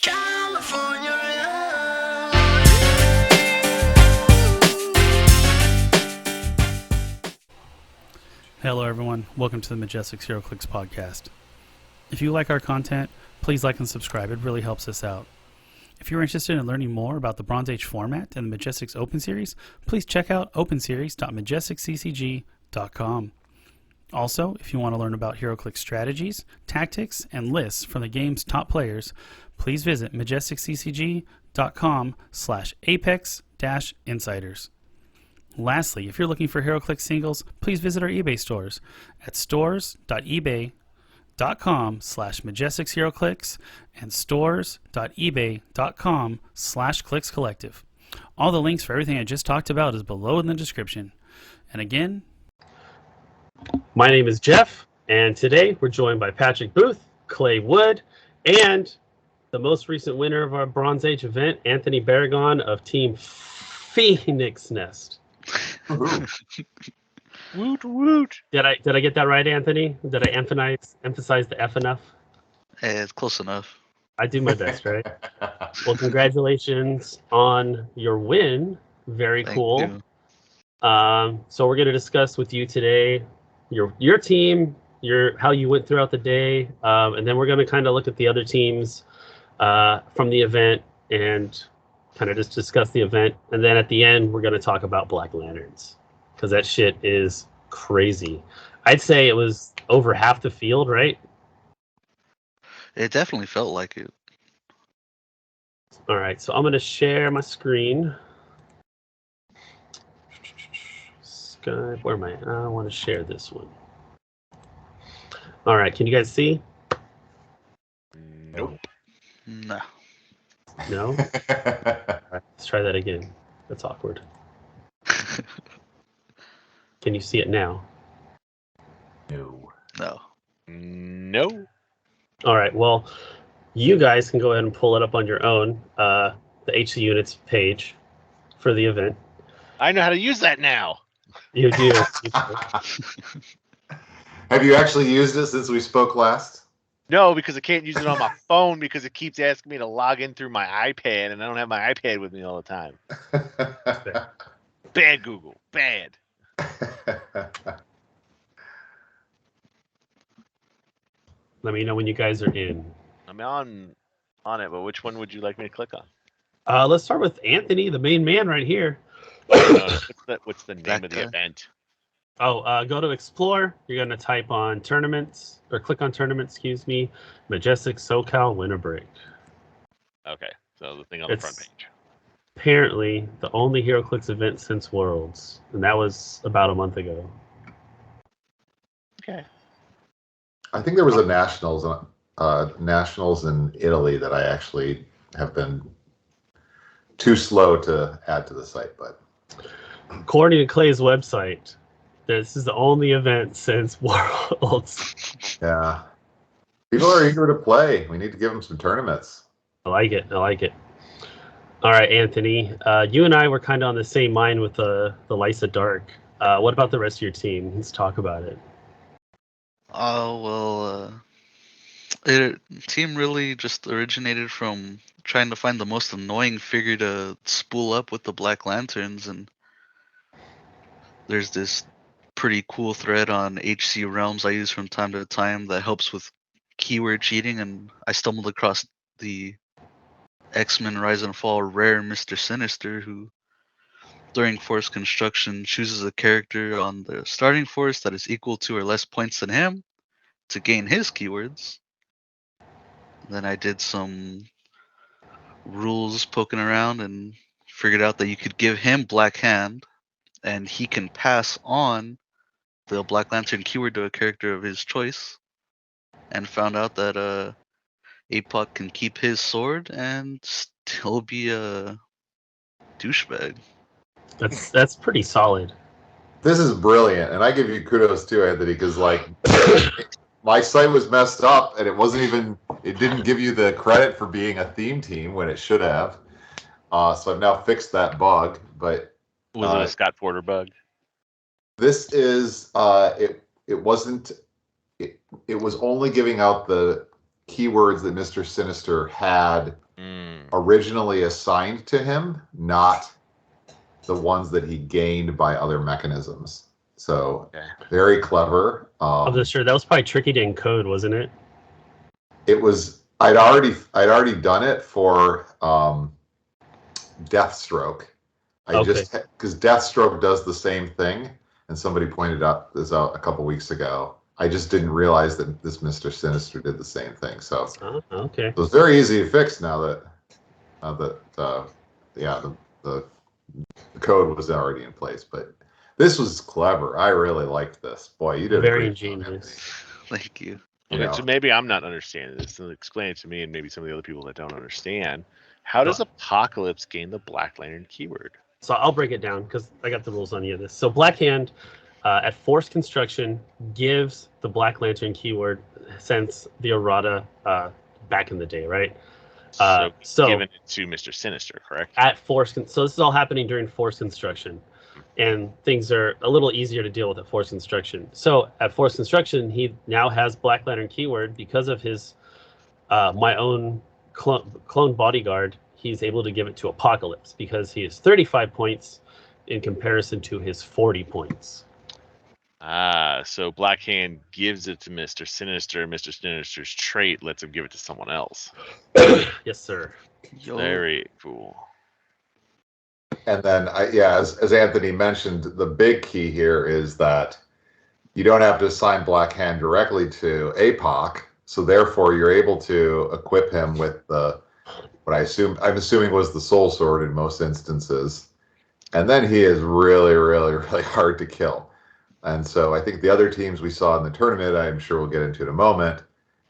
California. Hello everyone, welcome to the Majestix Heroclix podcast. If you like our content, please like and subscribe, it really helps us out. If you're interested in learning more about the Bronze Age format and the Majestix Open Series, please check out openseries.majestixccg.com. Also, if you want to learn about Heroclix strategies, tactics, and lists from the game's top players, please visit majestixccg.com/apex-insiders. Lastly, if you're looking for Heroclix singles, please visit our eBay stores at stores.ebay.com/MajestixHeroclix and stores.ebay.com/ClicksCollective. All the links for everything I just talked about is below in the description. And again, my name is Jeff, and today we're joined by Patrick Booth, Clay Wood, and the most recent winner of our Bronze Age event, Anthony Barragon of Team Phoenix Nest. Woot woot. Did I get that right, Anthony? Did I emphasize the F enough? Hey, it's close enough. I do my best, right? Well, congratulations on your win. Very Thank cool. you. So we're going to discuss with you today your team, how you went throughout the day, and then we're going to kind of look at the other teams from the event and kind of just discuss the event. And then at the end, we're going to talk about Black Lanterns because that shit is crazy. I'd say it was over half the field, right? It definitely felt like it. All right, so I'm going to share my screen. Skype, where am I? I want to share this one. All right, can you guys see? Nope. No. No? All right, let's try that again. That's awkward. Can you see it now? No. No. No. All right, well, you guys can go ahead and pull it up on your own, the HC Units page for the event. I know how to use that now. You do. Have you actually used it since we spoke last? No, because I can't use it on my phone because it keeps asking me to log in through my iPad, and I don't have my iPad with me all the time. Bad Google. Bad. Let me know when you guys are in. I'm on it, but which one would you like me to click on? Let's start with Anthony, the main man right here. What's the name That of the guy. event? Oh, go to Explore. You're going to type on tournaments, or click on tournaments, excuse me, Majestix SoCal Winter Break. Okay, so the thing on the It's- front page. Apparently, the only HeroClix event since Worlds, and that was about a month ago. Okay. I think there was a nationals in Italy that I actually have been too slow to add to the site, but According to Clay's website, this is the only event since Worlds. yeah. People are eager to play. We need to give them some tournaments. I like it. All right, Anthony. You and I were kind of on the same mind with the Lysa Dark. What about the rest of your team? Let's talk about it. Oh, well, the team really just originated from trying to find the most annoying figure to spool up with the Black Lanterns, and there's this pretty cool thread on HC Realms I use from time to time that helps with keyword cheating, and I stumbled across the X-Men Rise and Fall rare Mr. Sinister, who during force construction chooses a character on the starting force that is equal to or less points than him to gain his keywords. Then I did some rules poking around and figured out that you could give him Black Hand and he can pass on the Black Lantern keyword to a character of his choice, and found out that APOC can keep his sword and still be a douchebag. That's pretty solid. This is brilliant, and I give you kudos too, Anthony, because like my site was messed up, and it didn't give you the credit for being a theme team when it should have. So I've now fixed that bug, but Was it a Scott Porter bug? this is it wasn't. It was only giving out the keywords that Mr. Sinister had Mm. originally assigned to him, not the ones that he gained by other mechanisms. So Okay. very clever. I'm not sure. That was probably tricky to encode, wasn't it? It was. I'd already done it for Deathstroke. Okay. Because Deathstroke does the same thing, and somebody pointed this out a couple weeks ago. I just didn't realize that this Mr. Sinister did the same thing. So Okay. it was very easy to fix now that the code was already in place. But this was clever. I really liked this. Boy, you did Very a great job, ingenious. Thank you. You Okay, know. so maybe I'm not understanding this. So explain it to me and maybe some of the other people that don't understand. How does Apocalypse gain the Black Lantern keyword? So I'll break it down because I got the rules on the of this. So Black Hand at forced construction gives the Black Lantern keyword since the errata back in the day, right? So given it to Mr. Sinister, correct? At forced, so this is all happening during forced construction, and things are a little easier to deal with at forced construction. So at forced construction, he now has Black Lantern keyword because of his my own clone bodyguard. He's able to give it to Apocalypse because he is 35 points in comparison to his 40 points. So Black Hand gives it to Mr. Sinister. Mr. Sinister's trait lets him give it to someone else. Yes, sir. Yo. Very cool. And then, as Anthony mentioned, the big key here is that you don't have to assign Black Hand directly to APOC, so therefore you're able to equip him with I'm assuming was the Soul Sword in most instances, and then he is really, really, really hard to kill. And so I think the other teams we saw in the tournament, I'm sure we'll get into in a moment,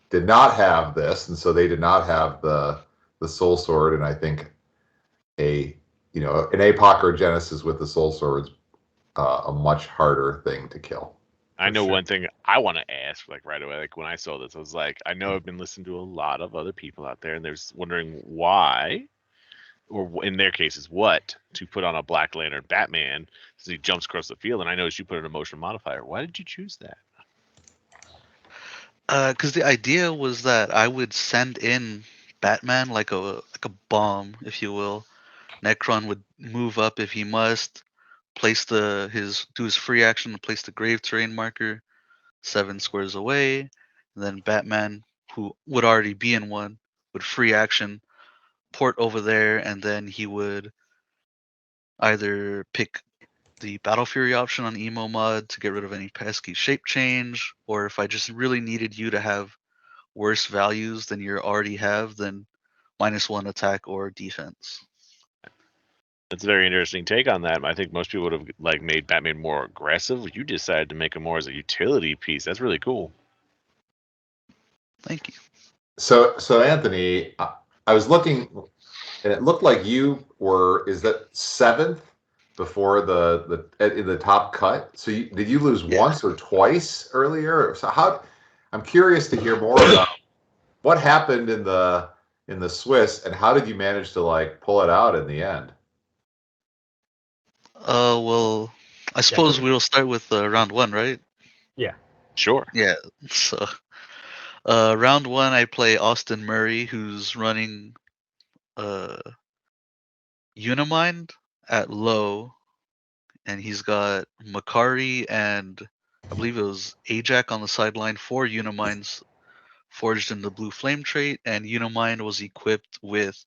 did not have this, and so they did not have the Soul Sword, and I think an APOC or Genesis with the Soul Sword's a much harder thing to kill. I know sure. one thing I want to ask, like right away, like when I saw this, I was like, I know I've been listening to a lot of other people out there, and they're wondering why, or in their cases, what to put on a Black Lantern Batman as he jumps across the field. And I noticed you put an emotion modifier. Why did you choose that? Because the idea was that I would send in Batman like a bomb, if you will. Necron would move up if he must, do his free action to place the grave terrain marker 7 squares away, and then Batman, who would already be in one, would free action port over there, and then he would either pick the Battle Fury option on Emo mod to get rid of any pesky shape change, or if I just really needed you to have worse values than you already have, then -1 attack or defense. That's a very interesting take on that. I think most people would have like made Batman more aggressive. You decided to make him more as a utility piece. That's really cool. Thank you. So Anthony, I was looking, and it looked like you were, is that 7th before in the top cut? So did you lose once or twice earlier? So I'm curious to hear more about what happened in the Swiss, and how did you manage to like pull it out in the end? Well, I suppose we'll start with round 1, right? Yeah. Sure. Yeah. So, round 1, I play Austin Murray, who's running Unimind at low, and he's got Makari and I believe it was Ajax on the sideline, 4 Uniminds forged in the blue flame trait, and Unimind was equipped with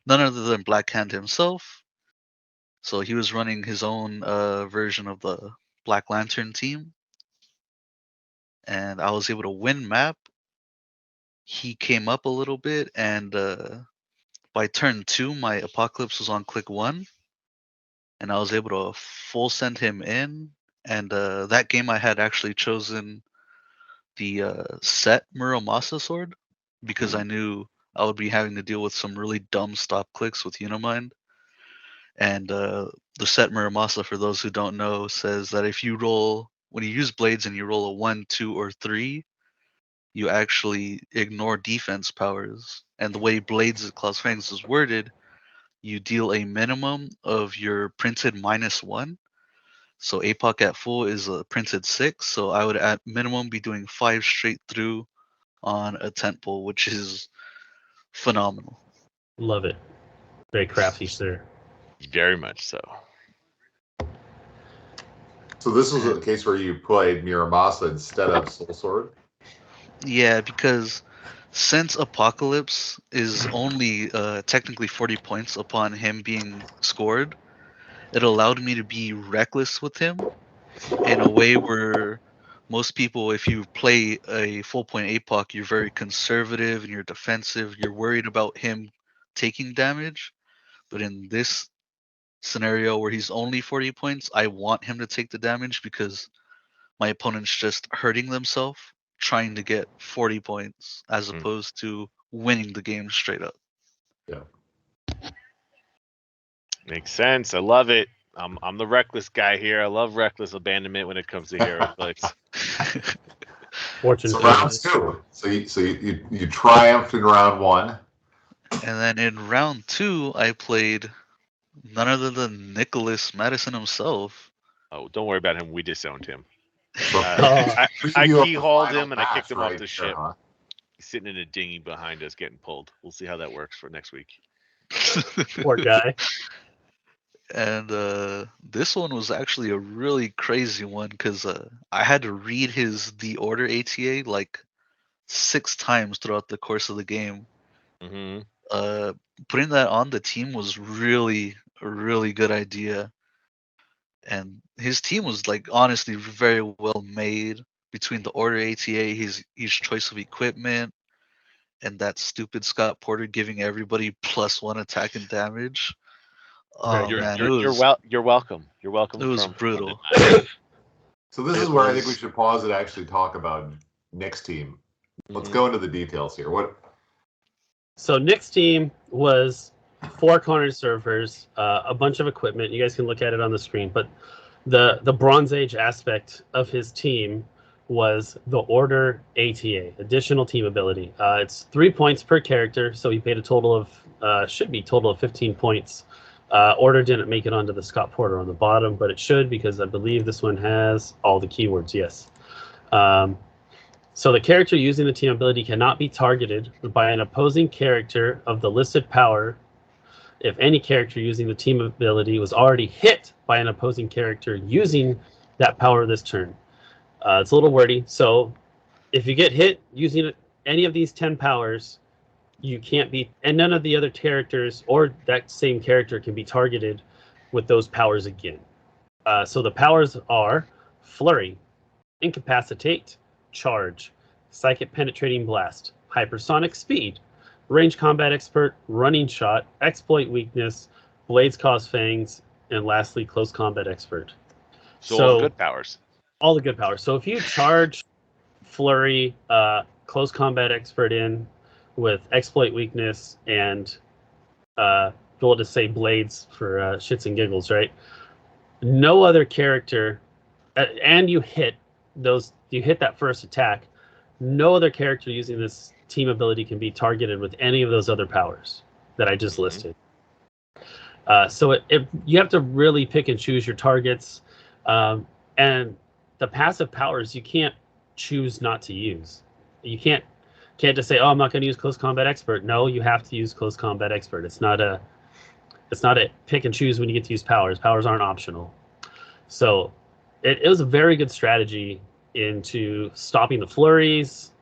none other than Black Hand himself. So he was running his own version of the Black Lantern team, and I was able to win map. He came up a little bit, and by turn 2, my Apocalypse was on click 1, and I was able to full send him in. And that game I had actually chosen the set Muramasa sword because I knew I would be having to deal with some really dumb stop clicks with Unimind. And the set Muramasa, for those who don't know, says that if you when you use blades and you roll a 1, 2, or 3, you actually ignore defense powers. And the way Blades of Klaus Fangs is worded, you deal a minimum of your printed -1. So APOC at full is a printed 6, so I would at minimum be doing 5 straight through on a tent pole, which is phenomenal. Love it. Very crafty, sir. Very much so. So this was a case where you played Miramasa instead of Soul Sword? Yeah, because since Apocalypse is only technically 40 points upon him being scored, it allowed me to be reckless with him in a way where most people, if you play a full point APOC, you're very conservative and you're defensive. You're worried about him taking damage. But in this scenario where he's only 40 points, I want him to take the damage because my opponent's just hurting themselves trying to get 40 points as opposed to winning the game straight up. Yeah. Makes sense. I love it. I'm the reckless guy here. I love reckless abandonment when it comes to Heroclix. Fortune So favors. round 2. So you triumphed in round 1. And then in round 2, I played none other than Nicholas Madison himself. Oh, don't worry about him. We disowned him. So I preview of the keyhauled final him and I kicked match him right off the there, ship. huh? He's sitting in a dinghy behind us getting pulled. We'll see how that works for next week. Poor guy. And this one was actually a really crazy one because I had to read his The Order ATA like 6 times throughout the course of the game. Mm-hmm. Putting that on the team was really a really good idea. And his team was like honestly very well made between the Order ATA, his choice of equipment, and that stupid Scott Porter giving everybody +1 attack and damage. Oh Very man, You're welcome. You're welcome. it was from brutal. So this It is where I think we was- should pause and actually talk about Nick's team. Let's Mhm. go into the details here. What? So Nick's team was 4 cornered surfers, a bunch of equipment. You guys can look at it on the screen. But the Bronze Age aspect of his team was the Order ATA, additional team ability. It's 3 points per character, so he paid a total of should be total of 15 points. Order didn't make it onto the Scott Porter on the bottom, but it should because I believe this one has all the keywords. Yes. So the character using the team ability cannot be targeted by an opposing character of the listed power if any character using the team ability was already hit by an opposing character using that power this turn. It's a little wordy. So if you get hit using any of these 10 powers, you can't be, and none of the other characters or that same character can be targeted with those powers again. So the powers are Flurry, Incapacitate, Charge, Psychic Penetrating Blast, Hypersonic Speed, Range Combat Expert, Running Shot, Exploit Weakness, Blades Cause Fangs, and lastly, Close Combat Expert. So all the good powers. All the good powers. So if you charge Flurry, Close Combat Expert in with Exploit Weakness and we'll just say Blades for shits and giggles, right? No other character, and you hit that first attack. No other character using this team ability can be targeted with any of those other powers that I just listed. So you have to really pick and choose your targets, and the passive powers you can't choose not to use. You can't just say, "Oh, I'm not going to use Close Combat Expert." No, you have to use Close Combat Expert. It's not a pick and choose when you get to use powers. Powers aren't optional. So it was a very good strategy into stopping the flurries,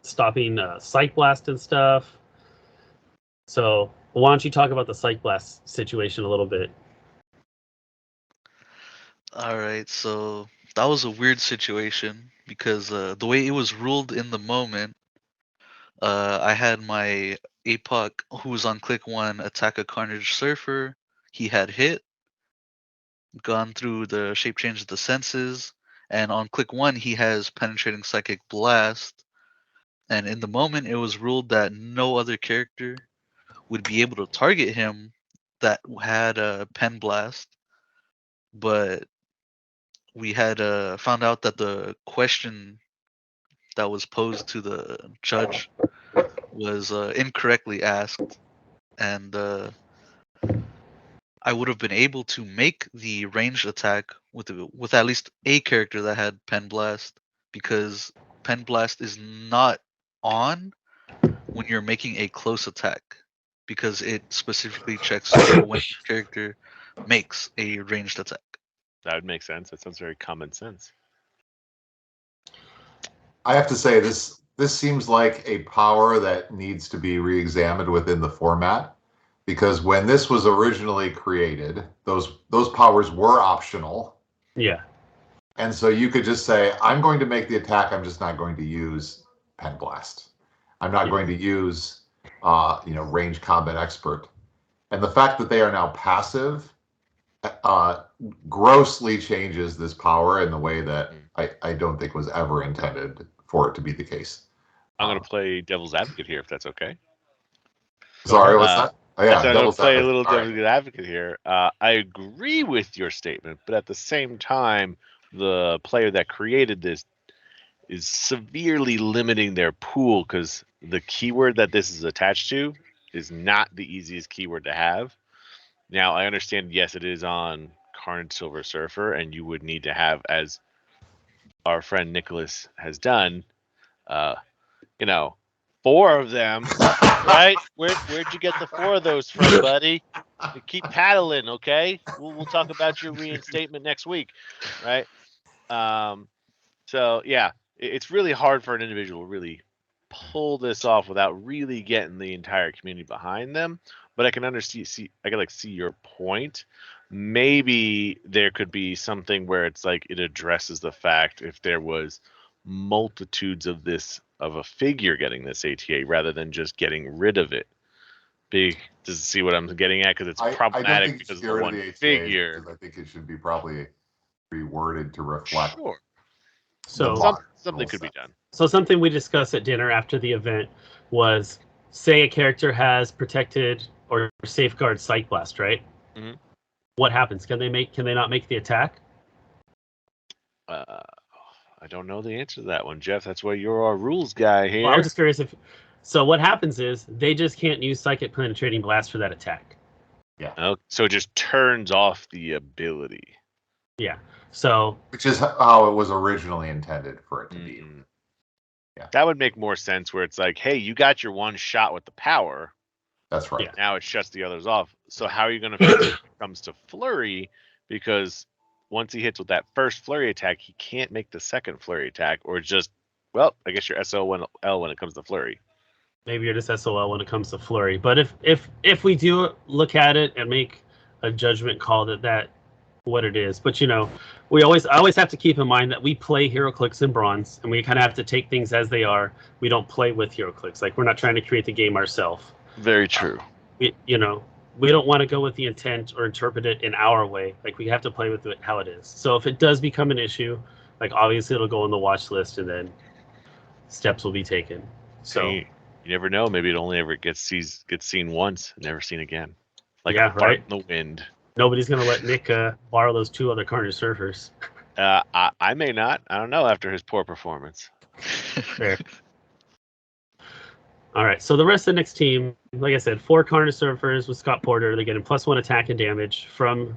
stopping Psych Blast and stuff. So why don't you talk about the Psych Blast situation a little bit? All right, so that was a weird situation because the way it was ruled in the moment, I had my APOC who was on click 1 attack a Carnage Surfer. He had hit, gone through the shape change of the senses, and on click 1 he has penetrating Psychic Blast. And in the moment, it was ruled that no other character would be able to target him that had a Pen Blast, but we had found out that the question that was posed to the judge was incorrectly asked, and I would have been able to make the ranged attack with at least a character that had Pen Blast, because Pen Blast is not on when you're making a close attack, because it specifically checks when the character makes a ranged attack. That would make sense. That sounds very common sense. I have to say this seems like a power that needs to be re-examined within the format, because when this was originally created, those powers were optional. Yeah. And so you could just say, I'm going to make the attack, I'm just not going to use Pen Blast. I'm not going to use range combat expert. And the fact that they are now passive grossly changes this power in the way that I don't think was ever intended for it to be the case. I'm going to play devil's advocate here, if that's okay. Sorry, what's that? Oh, yeah, I'm going to play a little All devil's advocate here. I agree with your statement, but at the same time, the player that created this is severely limiting their pool, because the keyword that this is attached to is not the easiest keyword to have. Now, I understand, yes, it is on Carnage Silver Surfer, and you would need to have, as our friend Nicholas has done, 4 of them, right? Where'd you get the 4 of those from, buddy? You keep paddling, okay? We'll talk about your reinstatement next week, right? So yeah, it's really hard for an individual to really pull this off without really getting the entire community behind them. But I can see your point. Maybe there could be something where it's like it addresses the fact if there was multitudes of a figure getting this ATA rather than just getting rid of it. Does it see what I'm getting at? Because it's problematic because of the one figure. I think it should be probably reworded to reflect. Sure. So something could be done. So something we discussed at dinner after the event was, say a character has protected or safeguard Psych Blast, right? Mm-hmm. What happens? Can they not make the attack? I don't know the answer to that one, Jeff. That's why you're our rules guy here. Well, I'm just curious so what happens is they just can't use Psychic Penetrating Blast for that attack. Yeah. Oh, so it just turns off the ability. Yeah. So, which is how it was originally intended for it to be. Yeah. That would make more sense, where it's like, hey, you got your one shot with the power. That's right. Yeah. Now it shuts the others off. So how are you going to fix it when it comes to Flurry? Because once he hits with that first Flurry attack, he can't make the second Flurry attack, or just, I guess you're SOL when it comes to Flurry. Maybe you're just SOL when it comes to Flurry. But if we do look at it and make a judgment call that what it is, but I always have to keep in mind that we play Heroclix in Bronze, and we kind of have to take things as they are. We don't play with Heroclix. Like, we're not trying to create the game ourselves. Very true. We don't want to go with the intent or interpret it in our way. Like, we have to play with it how it is. So if it does become an issue, like, obviously it'll go on the watch list, and then steps will be taken. So you never know. Maybe it only ever gets seen once, never seen again. Like a fart in the wind. Nobody's going to let Nick borrow those 2 other Carnage Surfers. I may not. I don't know after his poor performance. Fair. All right. So the rest of Nick's team, like I said, 4 Carnage Surfers with Scott Porter. They're getting +1 attack and damage from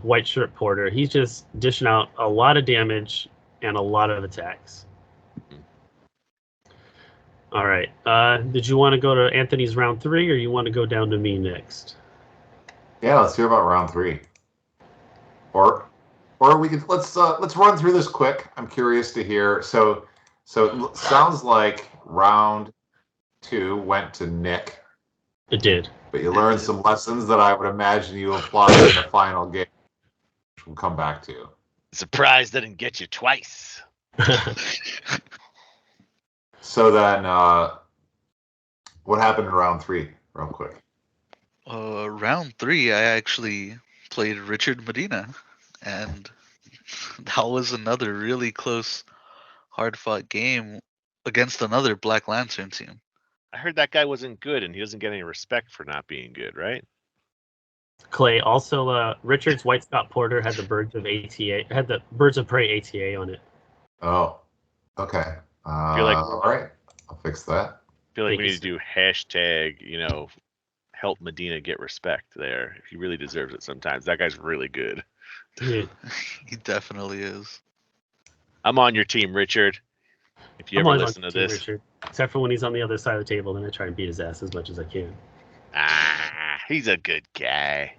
White Shirt Porter. He's just dishing out a lot of damage and a lot of attacks. All right. Did you want to go to Anthony's round 3, or you want to go down to me next? Yeah, let's hear about round 3. Or we could let's run through this quick. I'm curious to hear. So it sounds like round 2 went to Nick. It did. But you learned some lessons that I would imagine you applied in the final game, which we'll come back to. Surprise didn't get you twice. So then, what happened in round 3, real quick? Round 3, I actually played Richard Medina, and that was another really close, hard-fought game against another Black Lantern team. I heard that guy wasn't good, and he doesn't get any respect for not being good, right? Clay, also, Richard's White Scott Porter had the Birds of Prey ATA on it. Oh, okay. All right, I'll fix that. I feel like we need to do hashtag, help Medina get respect there. He really deserves it sometimes. That guy's really good. Yeah. He definitely is. I'm on your team, Richard. If you ever listen to this. Richard. Except for when he's on the other side of the table, then I try and beat his ass as much as I can. He's a good guy.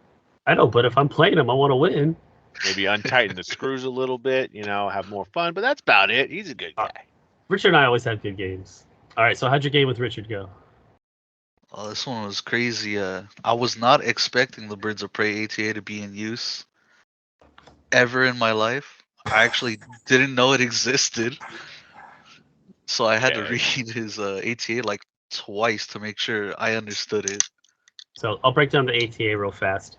I know, but if I'm playing him, I want to win. Maybe untighten the screws a little bit, have more fun, but that's about it. He's a good guy. Richard and I always have good games. All right, so how'd your game with Richard go? Oh, this one was crazy. I was not expecting the Birds of Prey ATA to be in use ever in my life. I actually didn't know it existed. So I had to read his ATA like twice to make sure I understood it. So I'll break down the ATA real fast.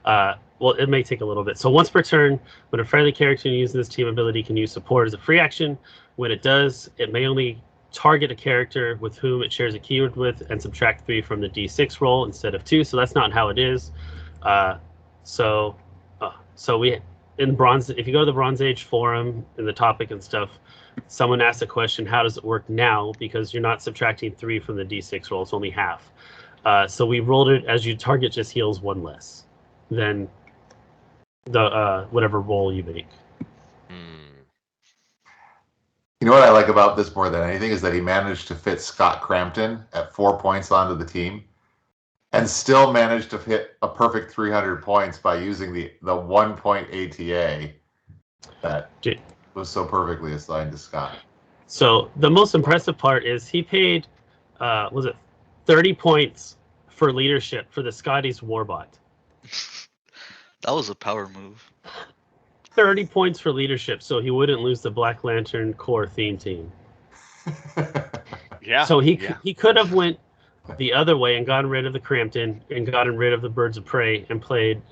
Well, it may take a little bit. So once per turn, when a friendly character using this team ability can use support as a free action, when it does, it may only target a character with whom it shares a keyword with and subtract 3 from the D6 roll instead of 2. So that's not how it is. So we in Bronze, if you go to the Bronze Age forum in the topic and stuff, someone asked a question, how does it work now? Because you're not subtracting 3 from the D6 roll, it's only half. So we rolled it as your target just heals 1 less than the whatever roll you make. You know what I like about this more than anything is that he managed to fit Scott Crampton at 4 points onto the team and still managed to hit a perfect 300 points by using the 1 point ATA that was so perfectly assigned to Scott. So the most impressive part is he paid, was it 30 points for leadership for the Scotty's Warbot. That was a power move. 30 points for leadership, so he wouldn't lose the Black Lantern core theme team. Yeah. So he could have went the other way and gotten rid of the Crampton and gotten rid of the Birds of Prey and played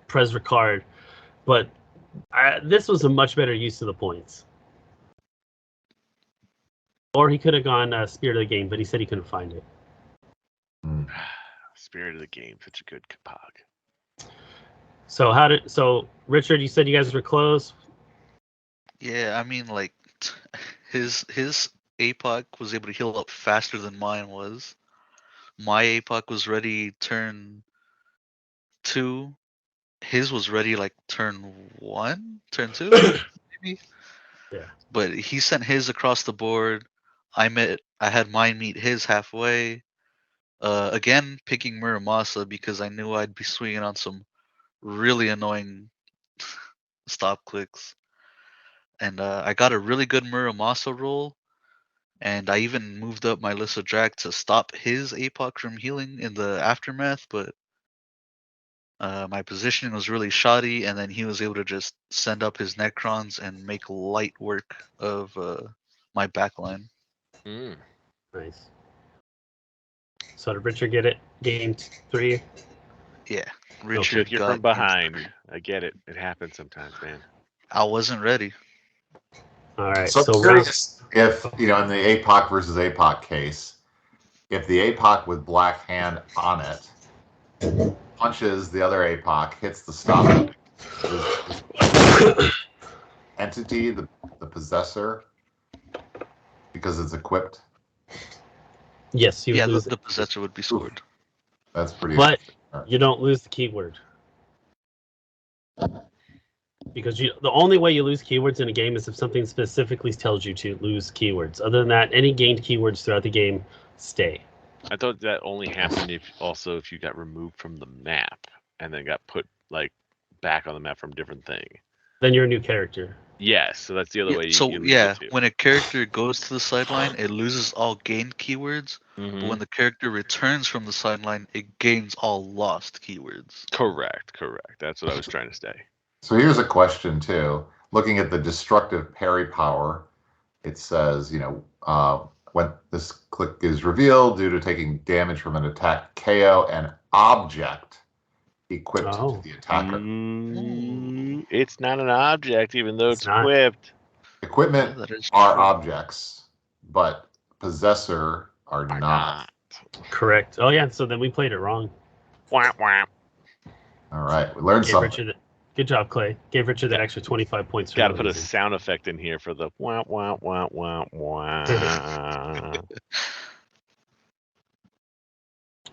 Prez Ricard, but this was a much better use of the points. Or he could have gone Spirit of the Game, but he said he couldn't find it. Spirit of the Game, such a good pog. So Richard, you said you guys were close? Yeah, I mean, like, his APOC was able to heal up faster than mine was. My APOC was ready turn 2. His was ready like turn 2, maybe. Yeah. But he sent his across the board. I had mine meet his halfway. Again, picking Muramasa because I knew I'd be swinging on some really annoying stop clicks. And I got a really good Muramasa roll. And I even moved up my Lyssa Drac to stop his APOC from healing in the aftermath, but my positioning was really shoddy, and then he was able to just send up his Necrons and make light work of my backline. Nice. So did Richard get it? Game 3? Yeah. Richard, you're from behind. I get it. It happens sometimes, man. I wasn't ready. All right. So I'm curious if, in the APOC versus APOC case, if the APOC with Black Hand on it punches the other APOC, hits the stop, is entity the possessor because it's equipped? Yes, you lose the possessor would be scored. That's pretty. But you don't lose the keyword. Because the only way you lose keywords in a game is if something specifically tells you to lose keywords. Other than that, any gained keywords throughout the game stay. I thought that only happened if you got removed from the map and then got put back on the map from a different thing. Then you're a new character. Yes, so that's the other way. When a character goes to the sideline, it loses all gained keywords. Mm-hmm. But when the character returns from the sideline, it gains all lost keywords. Correct. That's what I was trying to say. So here's a question too. Looking at the destructive parry power, it says, when this click is revealed due to taking damage from an attack, KO an object equipped to the attacker. It's not an object, even though it's equipped. Equipment are objects, but possessor are not. Correct. Oh yeah, so then we played it wrong. Whap, whap. All right, we learned something. Good job, Clay. Gave Richard the extra 25 points. Got to put a sound effect in here for the wah, wah, wah, wah, wah.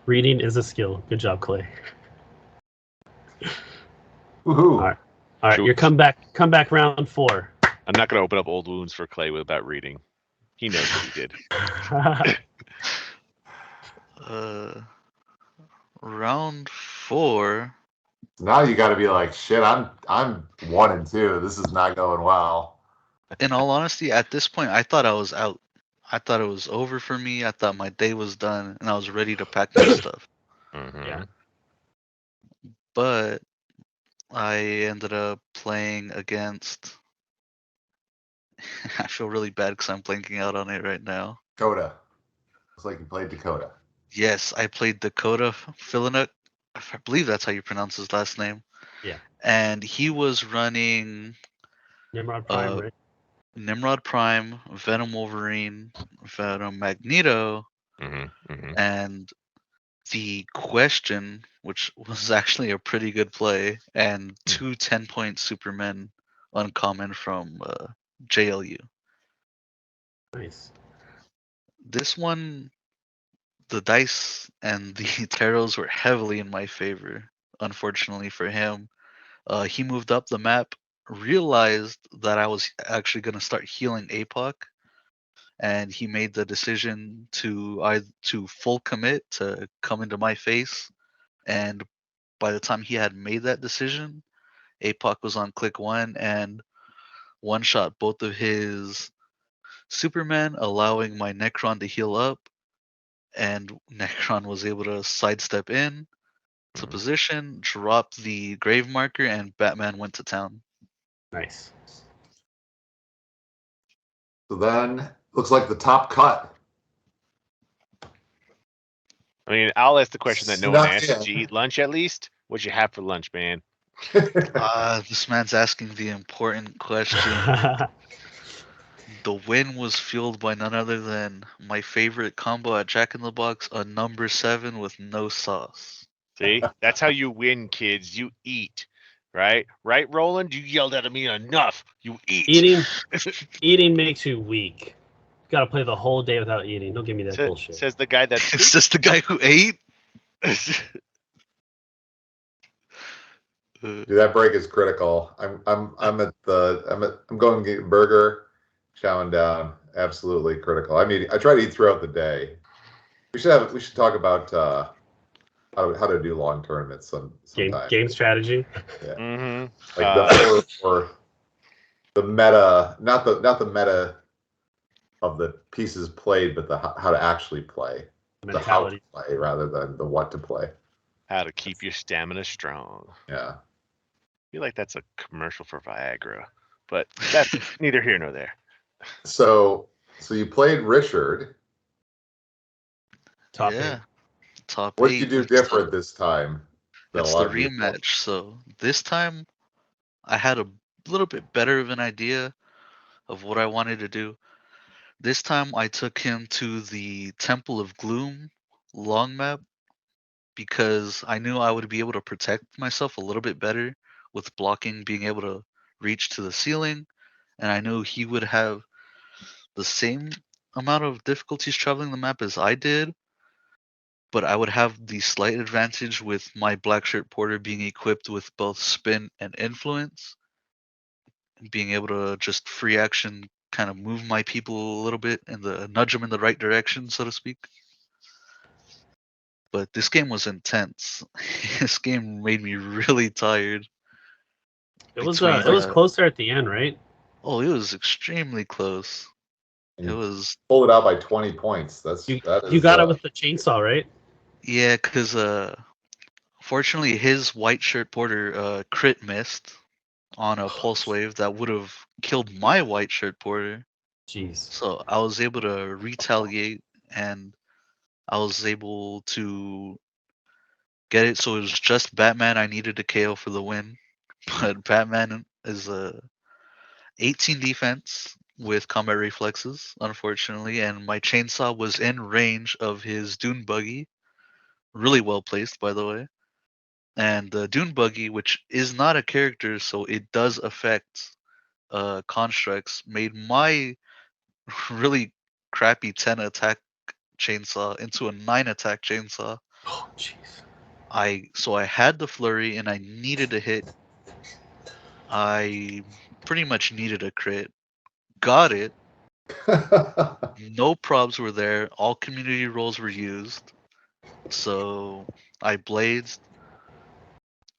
Reading is a skill. Good job, Clay. Woohoo! All right. Your comeback round 4. I'm not going to open up old wounds for Clay about reading. He knows what he did. Round 4. Now you got to be like, shit. I'm 1-2. This is not going well. In all honesty, at this point, I thought I was out. I thought it was over for me. I thought my day was done, and I was ready to pack my stuff. Mm-hmm. Yeah. But I ended up playing against. I feel really bad because I'm blanking out on it right now. Dakota. Looks like you played Dakota. Yes, I played Dakota Filinuk. I believe that's how you pronounce his last name. Yeah. And he was running Nimrod Prime, right? Nimrod Prime, Venom Wolverine, Venom Magneto, Mm-hmm. and the question, which was actually a pretty good play, and 2 10-point Supermen uncommon from JLU. Nice. This one, the dice and the tarots were heavily in my favor. Unfortunately for him, he moved up the map, realized that I was actually going to start healing APOC, and he made the decision to full commit to come into my face. And by the time he had made that decision, APOC was on click 1 and one shot both of his Supermen, allowing my Necron to heal up, and Necron was able to sidestep in to position, drop the grave marker, and Batman went to town. Nice. So then, looks like the top cut. I mean, I'll ask the question that no one Snuck asks. in. Did you eat lunch at least? What'd you have for lunch, man? This man's asking the important question. The win was fueled by none other than my favorite combo at Jack in the Box, a number 7 with no sauce. See, that's how you win, kids. You eat, right? Right, Roland? You yelled at me enough. You eat. Eating makes you weak. You gotta play the whole day without eating. Don't give me that bullshit. Says the guy that's It's just the guy who ate. Dude, that break is critical. I'm going to get a burger, chowing down. Absolutely critical. I try to eat throughout the day. We should talk about how to do long tournaments sometime. Game strategy. Yeah. Mm-hmm. Like or the meta, not the meta of the pieces played, but how to actually play. Mentality. The how to play rather than the what to play. How to keep your stamina strong. Yeah. I feel like that's a commercial for Viagra, but that's neither here nor there. So you played Richard. Top Yeah. 8. Top What 8. did you do different this time? It's the rematch. So this time I had a little bit better of an idea of what I wanted to do. This time I took him to the Temple of Gloom long map because I knew I would be able to protect myself a little bit better with blocking, being able to reach to the ceiling, and I knew he would have the same amount of difficulties traveling the map as I did, but I would have the slight advantage with my Black Shirt Porter being equipped with both spin and influence, being able to just free action kind of move my people a little bit and nudge them in the right direction, so to speak. But this game was intense. This game made me really tired. It was closer at the end, right? Oh, it was extremely close. It was. Pulled it out by 20 points. You got it with the chainsaw, right? Yeah, because fortunately his White Shirt Porter crit missed on a pulse wave that would have killed my White Shirt Porter. Jeez. So I was able to retaliate, and I was able to get it. So it was just Batman I needed to KO for the win. But Batman is a 18 defense with combat reflexes, unfortunately, and my chainsaw was in range of his Dune Buggy. Really well placed, by the way. And the Dune Buggy, which is not a character, so it does affect constructs, made my really crappy 10 attack chainsaw into a 9 attack chainsaw. Oh, jeez. So I had the flurry and I needed a hit. I pretty much needed a crit. Got it. No probs were there. All community rolls were used. So I blazed,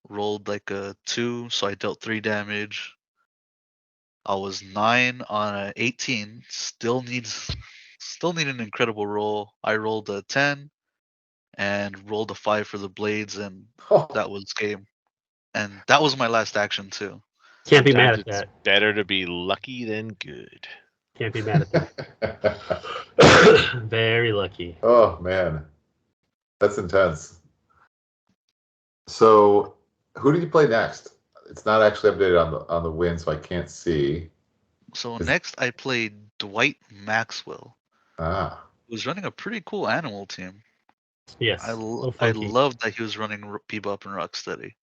rolled like a 2, so I dealt 3 damage. I was 9 on a 18. Still need an incredible roll. I rolled a 10 and rolled a 5 for the blades, and that was game. And that was my last action too. Can't be mad Sometimes at it's that. better to be lucky than good. Can't be mad at that. Very lucky. Oh man, that's intense. So, who did you play next? It's not actually updated on the win, so I can't see. So next I played Dwight Maxwell, Ah, who was running a pretty cool animal team. Yes. I a little I funky. loved that he was running Bebop and Rocksteady.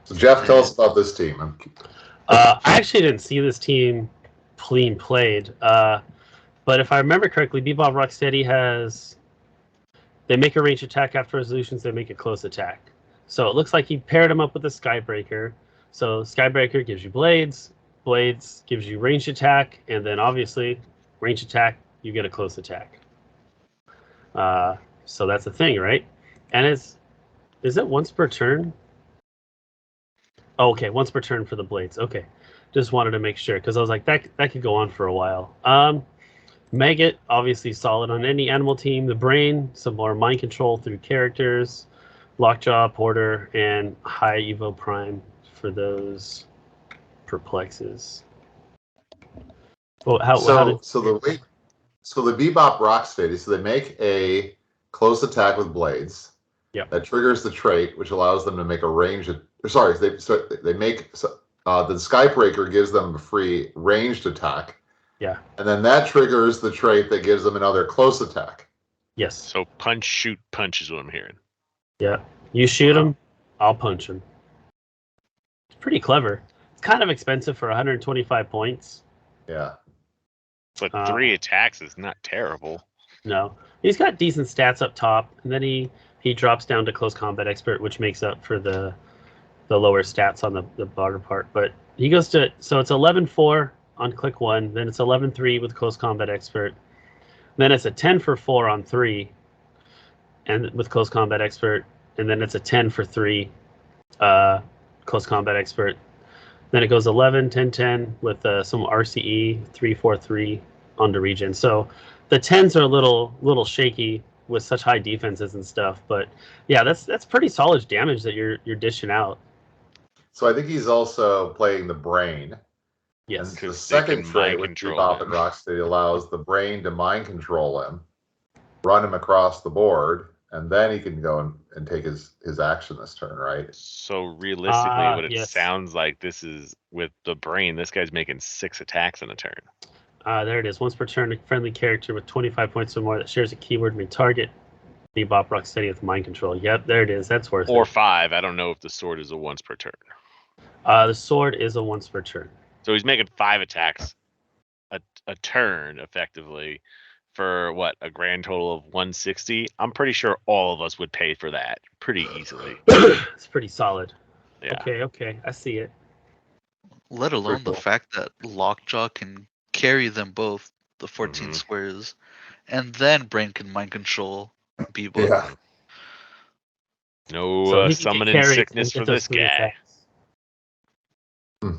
so Jeff, tell us about this team. I actually didn't see this team clean played. But if I remember correctly, Bebop Rocksteady has. They make a range attack after resolutions, they make a close attack. So it looks like he paired him up with a Skybreaker. So Skybreaker gives you blades, blades gives you range attack, and then obviously, range attack, you get a close attack. So that's the thing, right? And is it once per turn? Oh, okay, once per turn for the blades. Okay, just wanted to make sure because I was like that could go on for a while. Maggot, obviously solid on any animal team. The brain, some more mind control through characters. Lockjaw, Porter, and High Evo Prime for those perplexes. Well, how did So the Bebop Rocksteady, so they make a close attack with blades. Yep. That triggers the trait, which allows them to make a range. They make the Skybreaker gives them a free ranged attack. Yeah. And then that triggers the trait that gives them another close attack. Yes. So punch, shoot, punch is what I'm hearing. Yeah. You shoot him, I'll punch him. It's pretty clever. It's kind of expensive for 125 points. Yeah. But 3 attacks is not terrible. No. He's got decent stats up top, and then he drops down to close combat expert, which makes up for the lower stats on the bottom part. But he goes to, so it's 11-4 on click 1, then it's 11-3 with close combat expert. Then it's a 10 for 4 on 3 and with close combat expert, and then it's a 10 for 3 close combat expert. Then it goes 11, 10, 10 with some RCE 3-4-3 on the regen. So the 10s are a little shaky with such high defenses and stuff, but yeah, that's pretty solid damage that you're dishing out. So I think he's also playing the brain. Yes. And the 'Cause they second can trait mind with control Bebop him. and Rocksteady allows the brain to mind control him, run him across the board, and then he can go and take his action this turn, right? So realistically, what it yes. sounds like this is with the brain, this guy's making 6 attacks in a turn. There it is. Once per turn, a friendly character with 25 points or more that shares a keyword may target Bebop Rocksteady with mind control. Yep, there it is. That's worth Or it. 5. I don't know if the sword is a once per turn. The sword is a once per turn. So he's making 5 attacks a turn, effectively, for what, a grand total of 160. I'm pretty sure all of us would pay for that pretty easily. It's pretty solid. Yeah. Okay, I see it. Let alone the cool. fact that Lockjaw can carry them both, the 14 squares, and then Brain can mind control Bebop. Yeah. No So he can get summoning carries sickness and get for those this free guy. attacks. Hmm.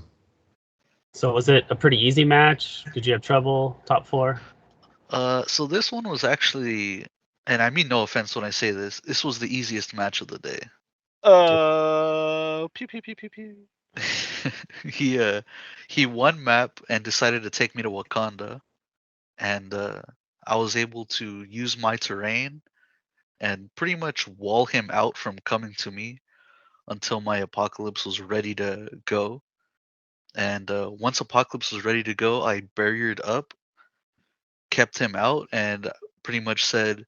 So was it a pretty easy match? Did you have trouble? Top 4? So this one was actually, and I mean no offense when I say this was the easiest match of the day. Pew pew pew pew pew. He won map and decided to take me to Wakanda, and I was able to use my terrain and pretty much wall him out from coming to me until my Apocalypse was ready to go. And once Apocalypse was ready to go, I barriered up, kept him out, and pretty much said,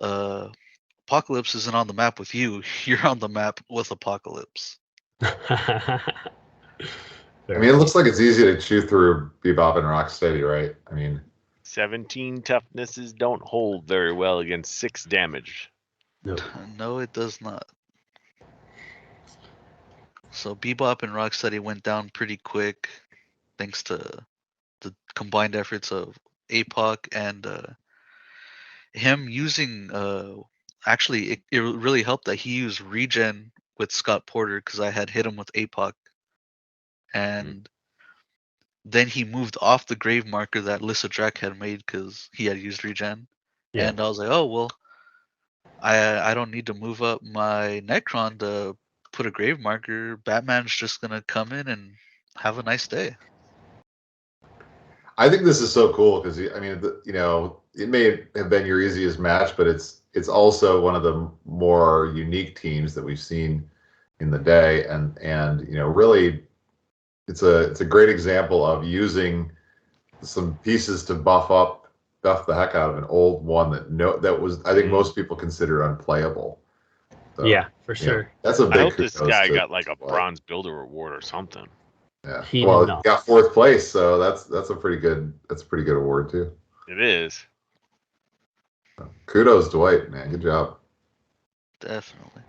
Apocalypse isn't on the map with you. You're on the map with Apocalypse. I mean, it looks like it's easy to chew through Bebop and Rocksteady, right? I mean, 17 toughnesses don't hold very well against 6 damage. No, it does not. So Bebop and Rocksteady went down pretty quick. thanks to the combined efforts of APOC and him using. Actually, it really helped that he used regen with Scott Porter because I had hit him with APOC, and then he moved off the grave marker that Lissa Drac had made because he had used regen. Yeah. And I was like, oh well, I don't need to move up my Necron to put a grave marker. Batman's just gonna come in and have a nice day. I think this is so cool because I mean, it may have been your easiest match, but it's also one of the more unique teams that we've seen in the day, and really, it's a great example of using some pieces to buff the heck out of an old one that was, I think, most people consider unplayable. So, Yeah, for sure. That's a big. I hope this kudos guy to- got like a to bronze builder reward or something. Yeah. He Well, did not. he got 4th place, so that's a pretty good award too. It is. Kudos, Dwight, man. Good job. Definitely.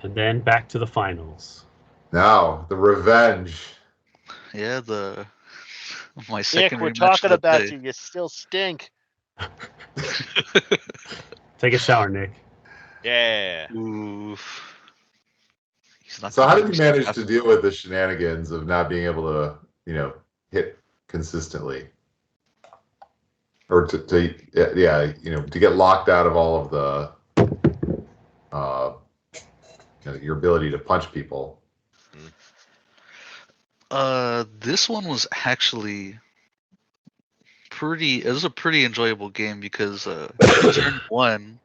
And then back to the finals. Now, the revenge. Yeah, my second Nick, we're rematch talking of the about day. you. You still stink. Take a shower, Nick. Yeah. Oof. He's not So gonna how make did me you manage stop. to deal with the shenanigans of not being able to, hit consistently? Or to get locked out of all of the your ability to punch people. This one was actually it was a pretty enjoyable game because turn 1,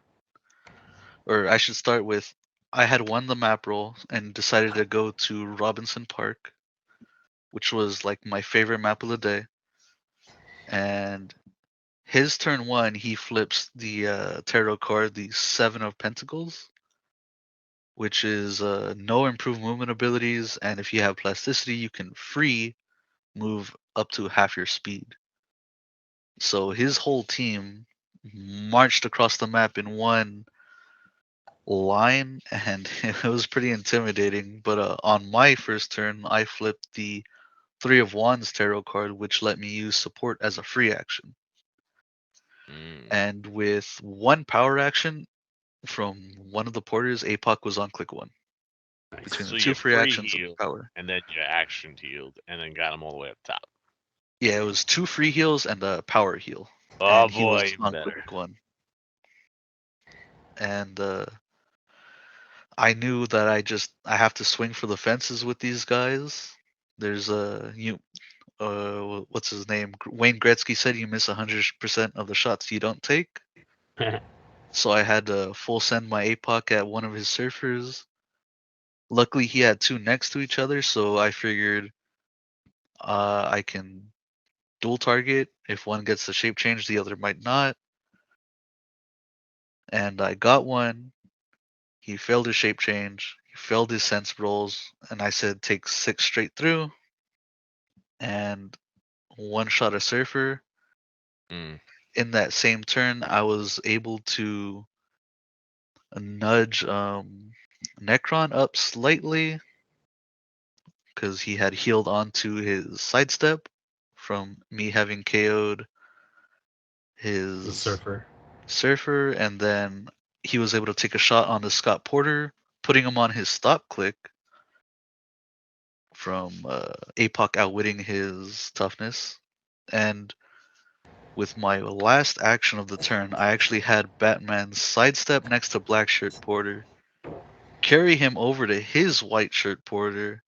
or I should start with, I had won the map roll and decided to go to Robinson Park, which was like my favorite map of the day. And his turn 1, he flips the tarot card, the 7 of Pentacles, which is no improved movement abilities, and if you have plasticity, you can free move up to half your speed. So his whole team marched across the map in one line, and it was pretty intimidating. But on my first turn, I flipped the 3 of Wands tarot card, which let me use support as a free action. And with one power action from one of the porters, APOC was on click 1. Between So the you 2 free free actions and healed, power. and then you action healed, and then got him all the way up top. Yeah, it was 2 free heals and a power heal. Oh and he was boy, on better. click 1. And I knew that I have to swing for the fences with these guys. There's what's his name? Wayne Gretzky said you miss 100% of the shots you don't take. So I had to full send my APOC at one of his surfers. Luckily, he had 2 next to each other, so I figured I can dual target. If one gets the shape change, the other might not. And I got one. He failed his shape change. He failed his sense rolls, and I said take 6 straight through. And one shot a surfer. In that same turn, I was able to nudge Necron up slightly because he had healed onto his sidestep from me having KO'd his The surfer. and then he was able to take a shot on the Scott Porter, putting him on his stop click from APOC outwitting his toughness. And with my last action of the turn, I actually had Batman sidestep next to Black Shirt Porter, carry him over to his White Shirt Porter,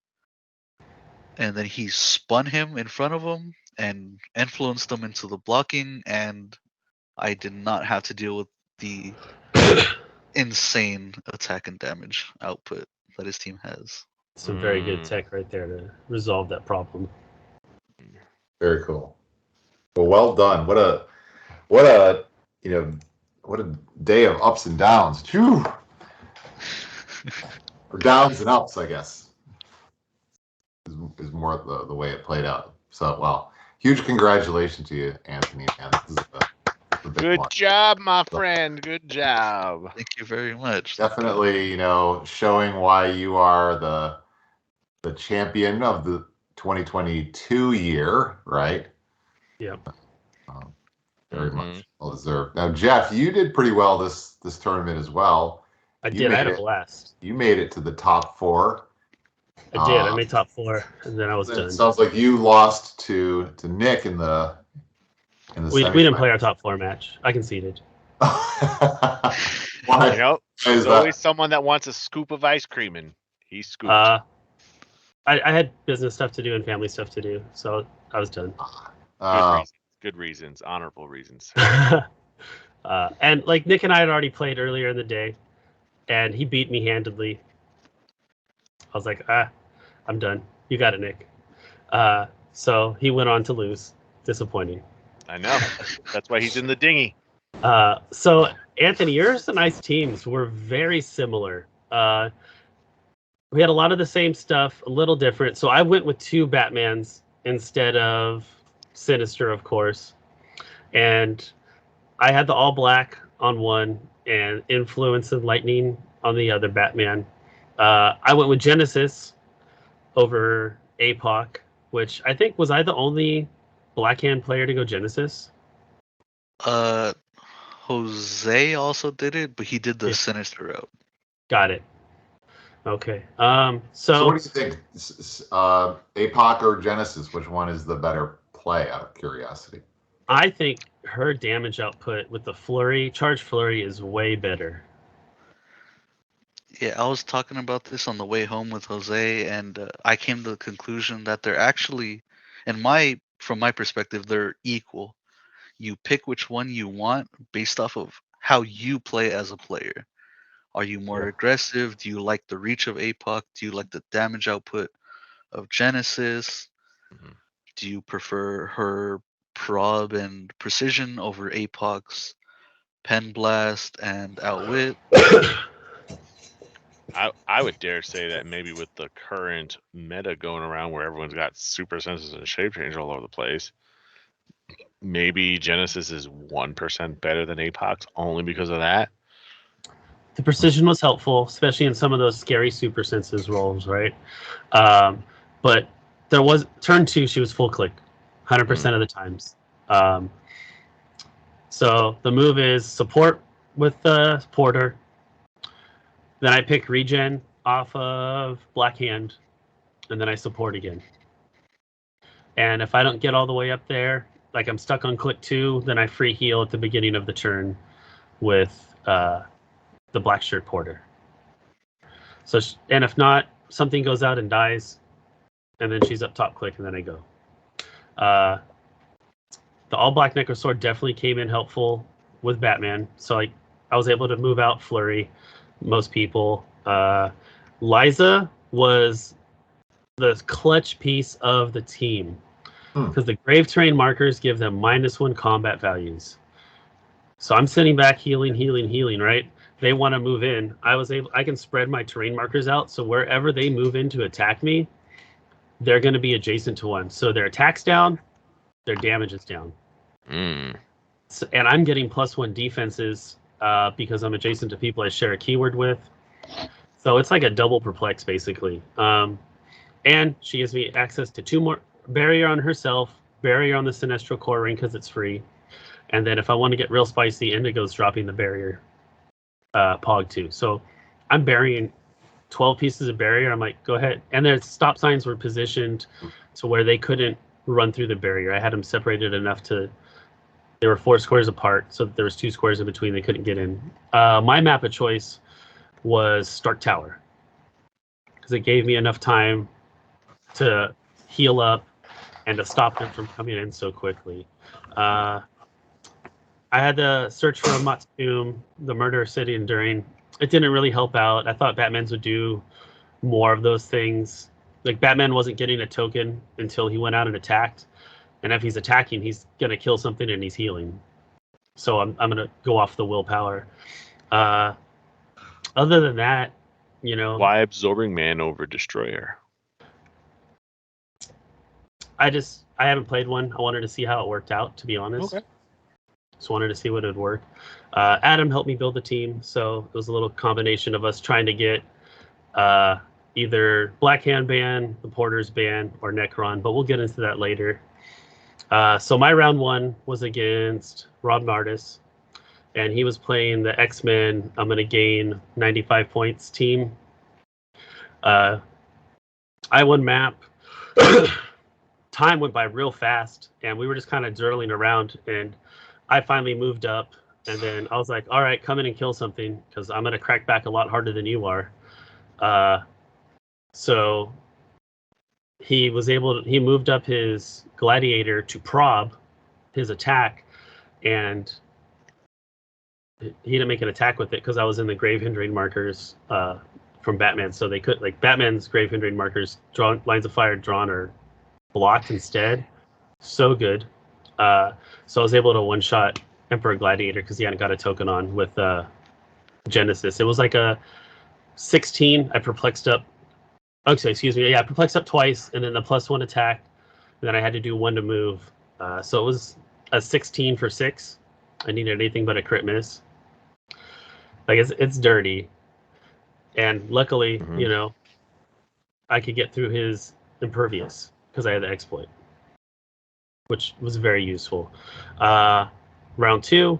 and then he spun him in front of him and influenced him into the blocking, and I did not have to deal with the insane attack and damage output that his team has. Some very good tech right there to resolve that problem. Very cool. Well done. What a day of ups and downs. Phew. Or downs and ups, I guess, is more the way it played out. So, well, huge congratulations to you, Anthony. Man, this is a big Good one. job, my friend. Good job. Thank you very much. Definitely, showing why you are the champion of 2022 year, right? Yep. Very Mhm. much well deserved. Now, Jeff, you did pretty well this tournament as well. I You did. I made had a it. blast. You made it to the top 4. I did. I made top 4, and then I was It done. sounds like you lost to Nick in the We didn't play semifinals. our top 4 match. I conceded. Why? You know, Why is there's that? always someone that wants a scoop of ice cream, and he scooped. I had business stuff to do and family stuff to do, so I was done. Good reasons, honorable reasons. And like Nick and I had already played earlier in the day, and he beat me handedly. I was like, I'm done. You got it, Nick. So he went on to lose. Disappointing. I know. That's why he's in the dinghy. So Anthony, yours and I's teams were very similar. We had a lot of the same stuff, a little different. So I went with 2 Batmans instead of Sinister, of course. And I had the all black on one and Influence and Lightning on the other Batman. I went with Genesis over APOC, which I think was I the only Blackhand player to go Genesis? Jose also did it, but he did the Yeah. Sinister route. Got it. Okay. So what do you think? APOC or Genesis? Which one is the better play? Out of curiosity. I think her damage output with the flurry, charge flurry, is way better. Yeah, I was talking about this on the way home with Jose, and I came to the conclusion that they're actually, from my perspective, they're equal. You pick which one you want based off of how you play as a player. Are you more aggressive? Do you like the reach of APOC? Do you like the damage output of Genesis? Mhm. Do you prefer her prob and precision over APOC's pen blast and outwit? I would dare say that maybe with the current meta going around where everyone's got super senses and shape change all over the place, maybe Genesis is 1% better than APOX only because of that. The precision was helpful, especially in some of those scary super senses rolls, right? But there was turn 2, she was full click, 100% of the times. So the move is support with the Porter. Then I pick regen off of Black Hand, and then I support again. And if I don't get all the way up there, like I'm stuck on click 2, then I free heal at the beginning of the turn with the Black Shirt Porter. So, and if not, something goes out and dies, and then she's up top click, and then I go. The all black Necrosword definitely came in helpful with Batman. So I was able to move out flurry most people. Liza was the clutch piece of the team because the grave terrain markers give them -1 combat values. So I'm sitting back healing, right? They want to move in. I can spread my terrain markers out, so wherever they move in to attack me, they're going to be adjacent to 1. So their attack's down, their damage is down. So, and I'm getting +1 defenses because I'm adjacent to people I share a keyword with. So it's like a double perplex, basically. And she gives me access to 2 more barrier on herself, barrier on the Sinestro Core Ring because it's free. And then if I want to get real spicy, Indigo's dropping the barrier Pog too. So I'm burying 12 pieces of barrier. I'm like, go ahead. And their stop signs were positioned to where they couldn't run through the barrier. I had them separated enough to, they were 4 squares apart, so there was 2 squares in between. They couldn't get in. My map of choice was Stark Tower because it gave me enough time to heal up and to stop them from coming in so quickly. I had to search for a Matsume, the Murder City Enduring. It didn't really help out. I thought Batman's would do more of those things. Like Batman wasn't getting a token until he went out and attacked. And if he's attacking, he's going to kill something and he's healing. So I'm going to go off the willpower. Other than that, you know. Why Absorbing Man over Destroyer? I haven't played one. I wanted to see how it worked out, to be honest. Okay. Just wanted to see what it would work. Adam helped me build the team, so it was a little combination of us trying to get either Blackhand ban, the Porter's ban, or Necron, but we'll get into that later. So my round 1 was against Rob Nardis, and he was playing the X-Men I'm going to gain 95 points team. I won map. Time went by real fast, and we were just kind of durling around, and I finally moved up, and then I was like, all right, come in and kill something, because I'm going to crack back a lot harder than you are. So he moved up his Gladiator to prob his attack, and he didn't make an attack with it because I was in the grave hindering markers from Batman, so they could, like, Batman's grave hindering markers, drawn lines of fire drawn or blocked instead. So good. So I was able to one-shot Emperor Gladiator because he hadn't got a token on with Genesis. It was like a 16. I perplexed up. Okay, excuse me. Yeah, I perplexed up twice, and then the +1 attack, and then I had to do 1 to move. So it was a 16 for 6. I needed anything but a crit miss. Like, it's dirty, and luckily, you know, I could get through his impervious because I had the exploit, which was very useful. Round 2.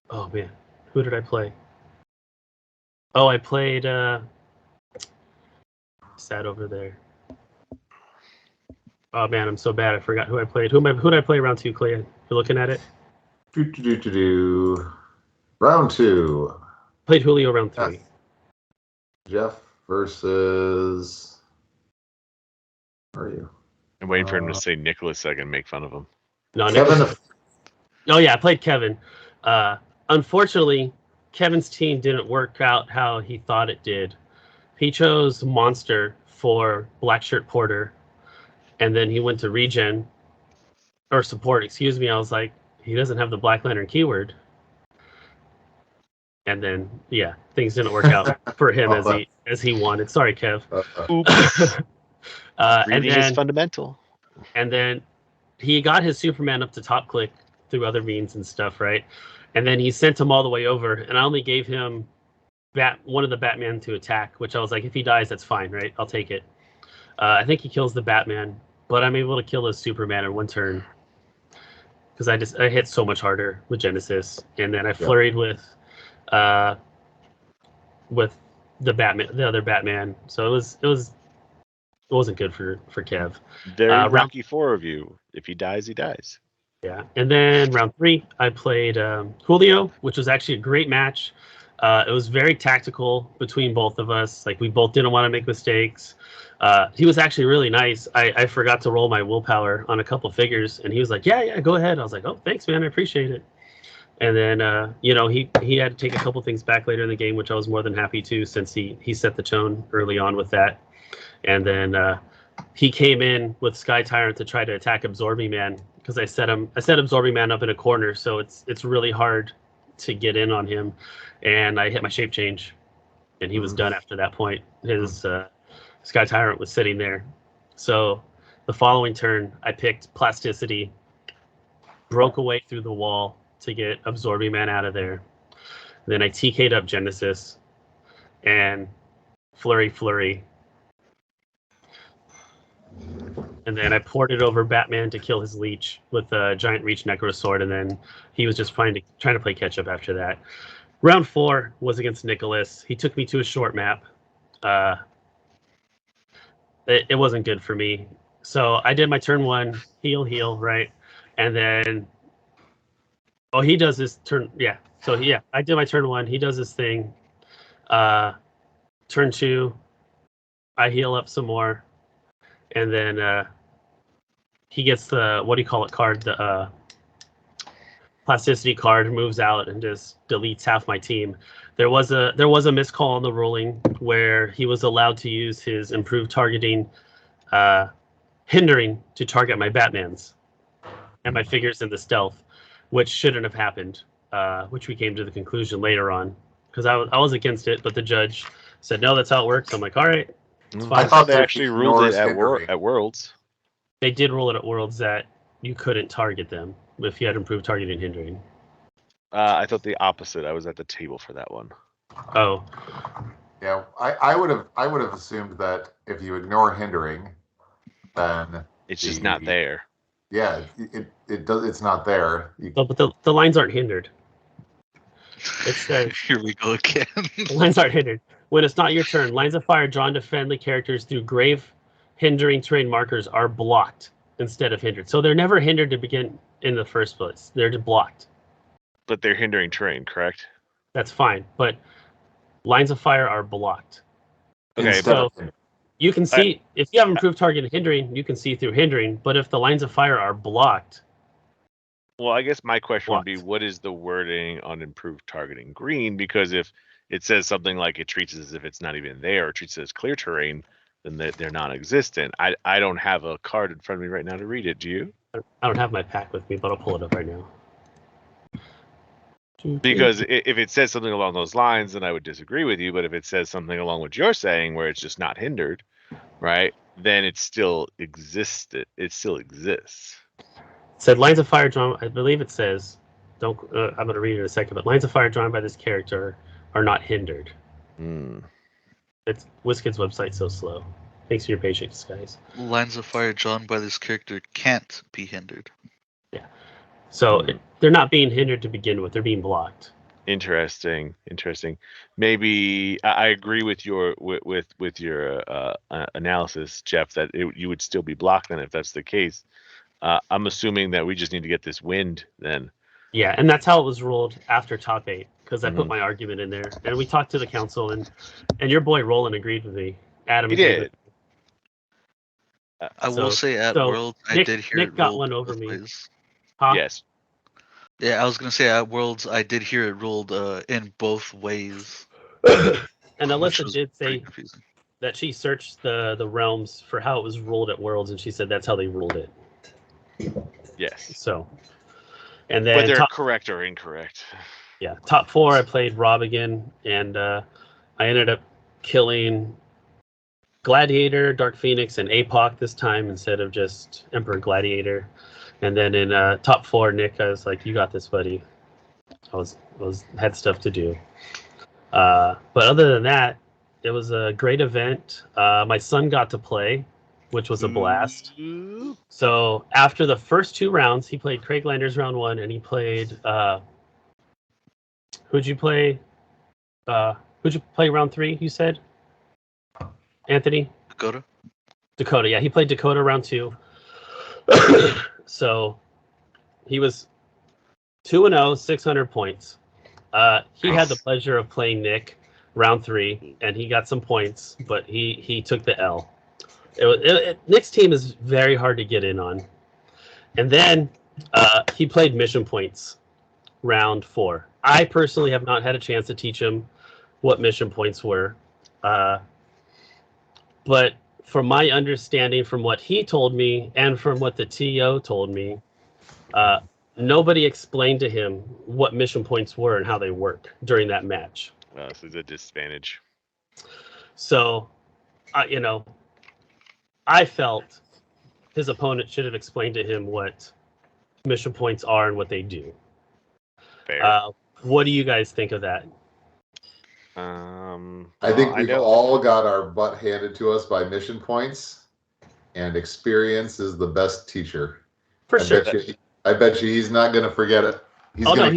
Oh man, who did I play? Oh, I played sat over there. Oh man, I'm so bad. I forgot who I played. Who did I play round 2, Clay? You're looking at it. Round 2. Played Julio round 3. Jeff versus. Where are you? I'm waiting for him to say Nicholas so I can make fun of him. No, Kevin. Nicholas. Oh yeah, I played Kevin. Unfortunately, Kevin's team didn't work out how he thought it did. He chose Monster for Blackshirt Porter, and then he went to regen or support. Excuse me. I was like, he doesn't have the Black Lantern keyword. And then, yeah, things didn't work out for him as he wanted. Sorry, Kev. Oops. And Reading is then, fundamental. and then he got his Superman up to top click through other means and stuff, right? And then he sent him all the way over, and I only gave him one of the Batman to attack, which I was like, if he dies, that's fine, right? I'll take it. I think he kills the Batman, but I'm able to kill his Superman in 1 turn because I hit so much harder with Genesis, and then I flurried with the Batman, the other Batman. So it wasn't good for Kev. Very lucky 4 of you. If he dies, he dies. Yeah, and then round 3, I played Julio, which was actually a great match. It was very tactical between both of us. Like, we both didn't want to make mistakes. He was actually really nice. I forgot to roll my willpower on a couple figures, and he was like, yeah, go ahead. I was like, oh, thanks, man. I appreciate it. And then, you know, he had to take a couple things back later in the game, which I was more than happy to, since he set the tone early on with that. And then he came in with Sky Tyrant to try to attack Absorbing Man, because I set Absorbing Man up in a corner, so it's really hard to get in on him. And I hit my shape change, and he was done after that point. His Sky Tyrant was sitting there. So the following turn, I picked Plasticity, broke away through the wall to get Absorbing Man out of there. Then I TK'd up Genesis, and Flurry. And then I ported over Batman to kill his leech with a giant reach Necro Sword, and then he was just trying to play catch up after that. Round 4 was against Nicholas. He took me to a short map. It wasn't good for me. So I did my turn 1, heal, right? And then, he does this turn. Yeah. So I did my turn 1. He does this thing. Turn 2, I heal up some more. And then he gets the, what do you call it, card, the Plasticity card, moves out and just deletes half my team. There was a miscall on the ruling where he was allowed to use his improved targeting, hindering to target my Batmans and my figures in the stealth, which shouldn't have happened, which we came to the conclusion later on, because I was against it, but the judge said, no, that's how it works. I'm like, all right. It's fine. I thought they actually ruled it at Worlds. They did rule it at Worlds that you couldn't target them if you had improved targeting hindering. I thought the opposite. I was at the table for that one. Oh. Yeah, I would have assumed that if you ignore hindering, then It's just not there. Yeah, it's not there. But the lines aren't hindered. It says Here we go again. the lines aren't hindered. When it's not your turn, lines of fire drawn to friendly characters through grave hindering terrain markers are blocked instead of hindered. So they're never hindered to begin in the first place. They're just blocked. But they're hindering terrain, correct? That's fine. But lines of fire are blocked. Okay, Instead so of- you can see if you have improved target hindering, you can see through hindering. But if the lines of fire are blocked, well, I guess my question would be, Blocked. what is the wording on improved targeting green? Because if it says something like it treats it as if it's not even there, or treats it as clear terrain, then they're non-existent. I don't have a card in front of me right now to read it. Do you? I don't have my pack with me, but I'll pull it up right now. Because if it says something along those lines, then I would disagree with you. But if it says something along what you're saying, where it's just not hindered, right, then it still exists. It still exists. Said lines of fire drawn. I believe it says. Don't. I'm going to read it in a second. But lines of fire drawn by this character are not hindered. It's WizKid's website's so slow. Thanks for your patience, guys. Lines of fire drawn by this character can't be hindered. So they're not being hindered to begin with. They're being blocked. Interesting. Maybe I agree with your with your analysis, Jeff, that you would still be blocked then if that's the case. I'm assuming that we just need to get this wind then. Yeah, and that's how it was ruled after top 8 because I put my argument in there, and we talked to the council, and your boy Roland agreed with me. Adam He agreed did. with me. I will say at Worlds, I Nick, did hear Nick it got ruled one over both me. ways. Huh? Yes. Yeah, I was gonna say at Worlds, I did hear it ruled in both ways. And which Alyssa was did pretty say confusing. that she searched the realms for how it was ruled at Worlds, and she said that's how they ruled it. Yes. So, and then Whether correct or incorrect. Yeah, top 4, I played Rob again, and I ended up killing Gladiator, Dark Phoenix, and Apoc this time instead of just Emperor Gladiator. And then in top 4, Nick, I was like, "You got this, buddy." I had stuff to do. But other than that, it was a great event. My son got to play, which was a blast. So after the first 2 rounds, he played Craig Landers round 1, and he played. Who'd you play? Who'd you play round 3? You said, Anthony? Dakota. Yeah, he played Dakota round 2. So he was 2-0, 600 points. He had the pleasure of playing Nick round 3, and he got some points, but he took the L. Nick's team is very hard to get in on. And then he played Mission Points round 4. I personally have not had a chance to teach him what mission points were. But from my understanding, from what he told me and from what the TO told me, nobody explained to him what mission points were and how they work during that match. This is a disadvantage. So, I felt his opponent should have explained to him what mission points are and what they do. Fair. What do you guys think of that? I think we've all got our butt handed to us by mission points, and experience is the best teacher. For sure. I bet you he's not going to forget it. He's going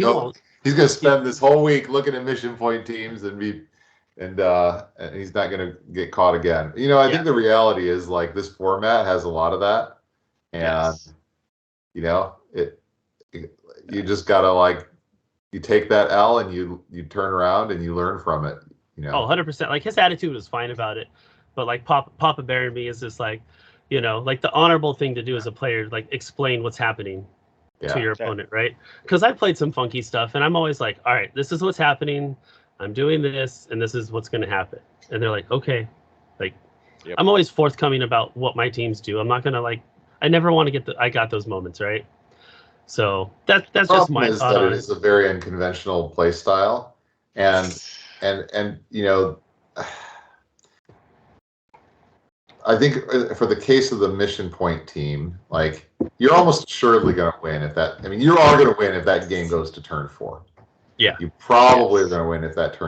to spend this whole week looking at mission point teams and he's not going to get caught again. I think the reality is, like, this format has a lot of that, and you just got to, you take that L and you turn around and you learn from it. 100%. Like, his attitude was fine about it, but like Papa Bear and me is just like, like the honorable thing to do as a player, like explain what's happening to your opponent, right? Because I played some funky stuff, and I'm always like, all right, this is what's happening. I'm doing this, and this is what's going to happen. And they're like, okay. Like, I'm always forthcoming about what my teams do. I'm not going to, I never want to get I got those moments, right? So that's just my thought on it. It is a very unconventional play style, and I think for the case of the mission point team, you're almost assuredly going to win you are going to win if that game goes to turn 4. Yeah, you probably are going to win if that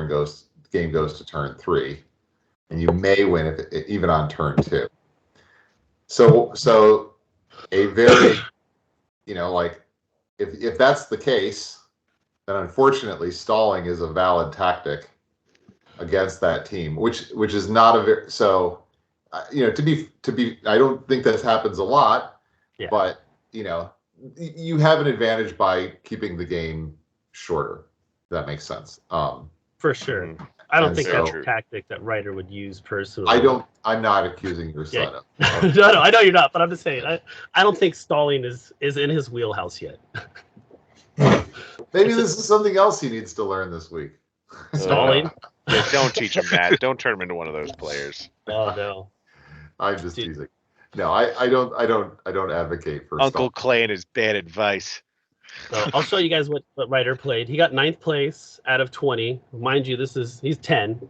game goes to turn 3. and you may win even on turn 2. So a very, like if that's the case, then unfortunately stalling is a valid tactic against that team, which is not a very to be I don't think this happens a lot, but you have an advantage by keeping the game shorter. If that makes sense. For sure. I don't think so- that's a tactic that Ryder would use personally. I'm not accusing your son of. No, I know you're not, but I'm just saying I don't think stalling is in his wheelhouse yet. Maybe this is something else he needs to learn this week. Stalling? Yeah, don't teach him that. Don't turn him into one of those players. Oh no. I'm just teasing. No, I don't advocate for Uncle stalling. Clay and his bad advice. So I'll show you guys what Ryder played. He got 9th place out of 20. Mind you, he's 10.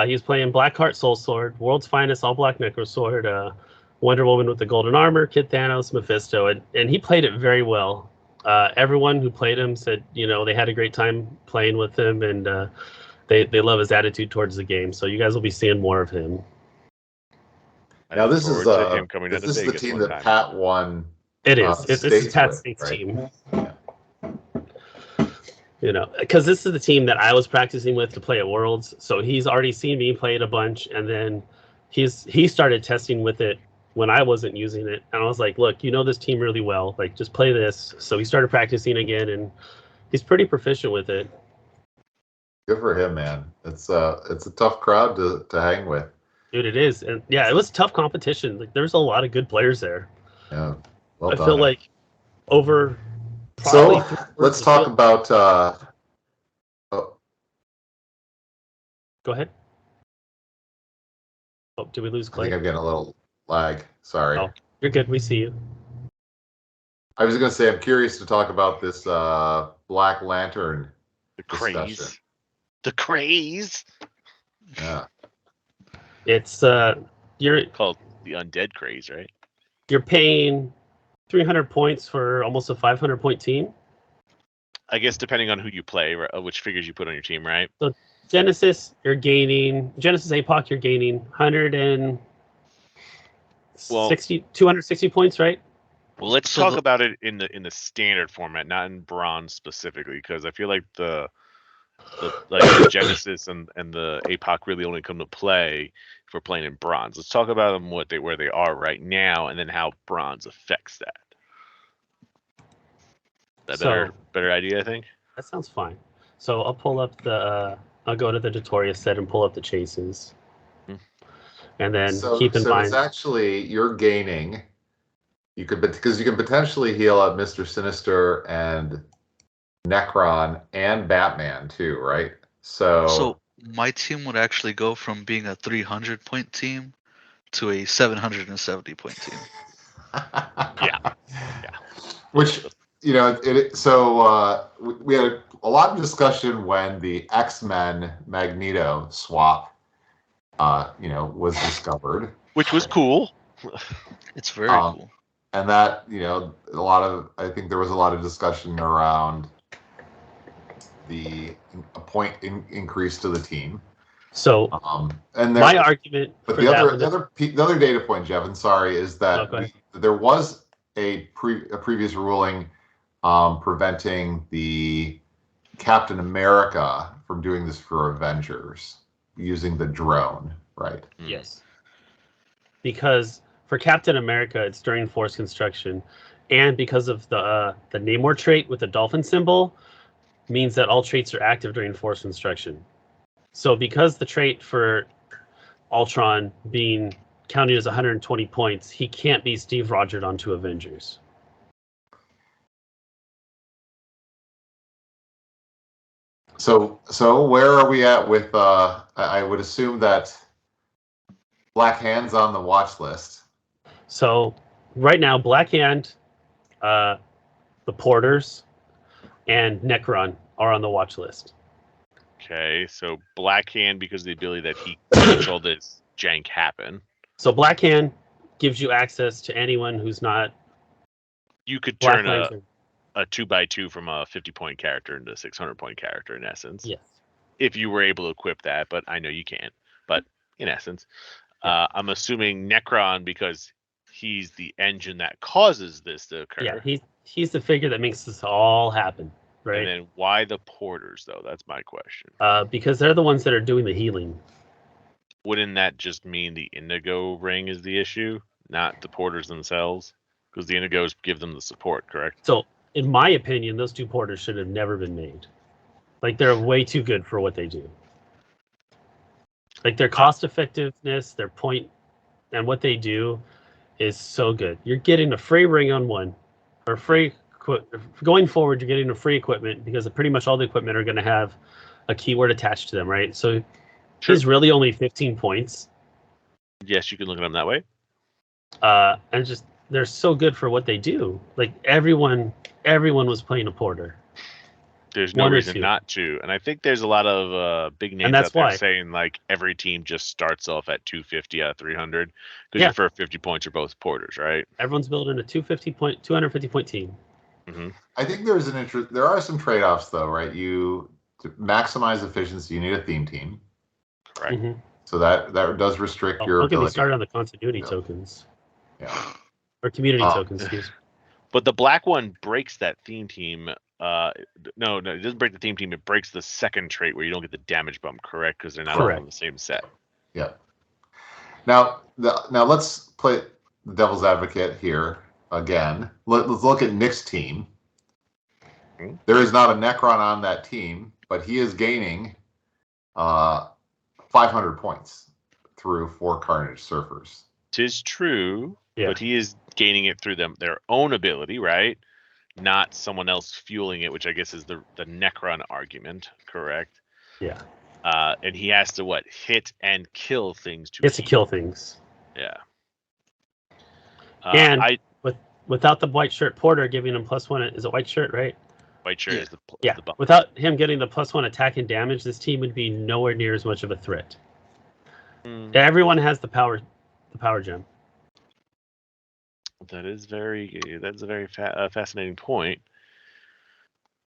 He's playing Blackheart Soul Sword, World's Finest All Black Necro Sword, Wonder Woman with the Golden Armor, Kid Thanos, Mephisto, and he played it very well. Everyone who played him said, they had a great time playing with him, and they love his attitude towards the game. So you guys will be seeing more of him. Now this is him coming to this is the Vegas team one that time. Pat won. It is. This is Pat with, State's right? team. Yeah. Because this is the team that I was practicing with to play at Worlds. So he's already seen me play it a bunch, and then he started testing with it when I wasn't using it, and I was like, "Look, this team really well. Like, just play this." So he started practicing again, and he's pretty proficient with it. Good for him, man. It's a tough crowd to hang with. Dude, it is, and yeah, it was tough competition. Like, there's a lot of good players there. Yeah, well I done. feel like over. So probably let's talk about. Go ahead. Oh, did we lose I Clay? think I'm getting a little lag. Sorry. Oh, you're good. We see you. I was going to say I'm curious to talk about this Black Lantern. The craze. Discussion. The craze. Yeah. It's you're Called the undead craze, right? you're paying 300 points for almost a 500 point team. I guess depending on who you play, which figures you put on your team, right? Genesis APOC, you're gaining 260 points, right? Well, let's So talk the- about it in the standard format, not in bronze specifically, because I feel like the Genesis and the APOC really only come to play if we're playing in bronze. Let's talk about them where they are right now, and then how bronze affects that. Better idea, I think. That sounds fine. So I'll pull up I'll go to the Tutorial set and pull up the chases. And then keep in mind. it's actually you're gaining. Because you can potentially heal up Mr. Sinister and Necron and Batman too, right? So my team would actually go from being a 300 point team to a 770 point team. Yeah. Which we had a lot of discussion when the X-Men Magneto swap was discovered, Which was cool. It's very cool. and that I think there was a lot of discussion around a point increase to the team. So and my argument but for the that other data point, Jevin, sorry, is that go ahead. there was a previous ruling preventing the Captain America from doing this for Avengers using the drone, right? Yes. Because for Captain America, it's during force construction, and because of the Namor trait with the dolphin symbol, means that all traits are active during force construction. So because the trait for Ultron being counted as 120 points, he can't be Steve Rogered onto Avengers. So where are we at with? I would assume that Black Hand's on the watch list. So right now, Black Hand, the Porters, and Necron are on the watch list. Okay, so Black Hand, because of the ability that he controlled this jank happen. So Black Hand gives you access to anyone who's not You could Black turn Lantern. a 2x2 from a 50-point character into a 600-point character, in essence. Yes. If you were able to equip that, but I know you can't. But in essence. I'm assuming Necron because he's the engine that causes this to occur. Yeah, he's the figure that makes this all happen, right? And then why the porters, though? That's my question. Because they're the ones that are doing the healing. Wouldn't that just mean the indigo ring is the issue, not the porters themselves? Because the indigos give them the support, correct? So, in my opinion, those two porters should have never been made. Like, they're way too good for what they do. Like, their cost effectiveness, their point, and what they do is so good. You're getting a free ring on one, or free going forward. You're getting a free equipment because pretty much all the equipment are going to have a keyword attached to them, right? So he's really only 15 points. Yes, you can look at them that way. And just they're so good for what they do. Like everyone was playing a porter. There's no reason not to, and I think there's a lot of big names out there saying like every team just starts off at 250 out of 300 because for 50 points you're both porters, right? Everyone's building a 250 point team. Mm-hmm. I think there's an interest. There are some trade-offs though, right? To maximize efficiency, you need a theme team. Correct. Mm-hmm. So that does restrict your ability. Don't get me started on the continuity tokens. Yeah. Or community tokens, excuse me. But the black one breaks that theme team. No, it doesn't break the theme team. It breaks the second trait where you don't get the damage bump, correct? Because they're not all on the same set. Yeah. Now let's play the devil's advocate here again. Let's look at Nick's team. Mm-hmm. There is not a Necron on that team, but he is gaining 500 points through 4 Carnage Surfers. 'Tis true, but he is gaining it through their own ability, right? Not someone else fueling it, which I guess is the Necron argument, correct? Yeah. And he has to hit and kill things to. He has to kill things. Yeah. And without the white shirt porter giving him +1, is it white shirt, right? White shirt is the bump. Without him getting the +1 attack and damage, this team would be nowhere near as much of a threat. Everyone has the power gem. That's a very fascinating point.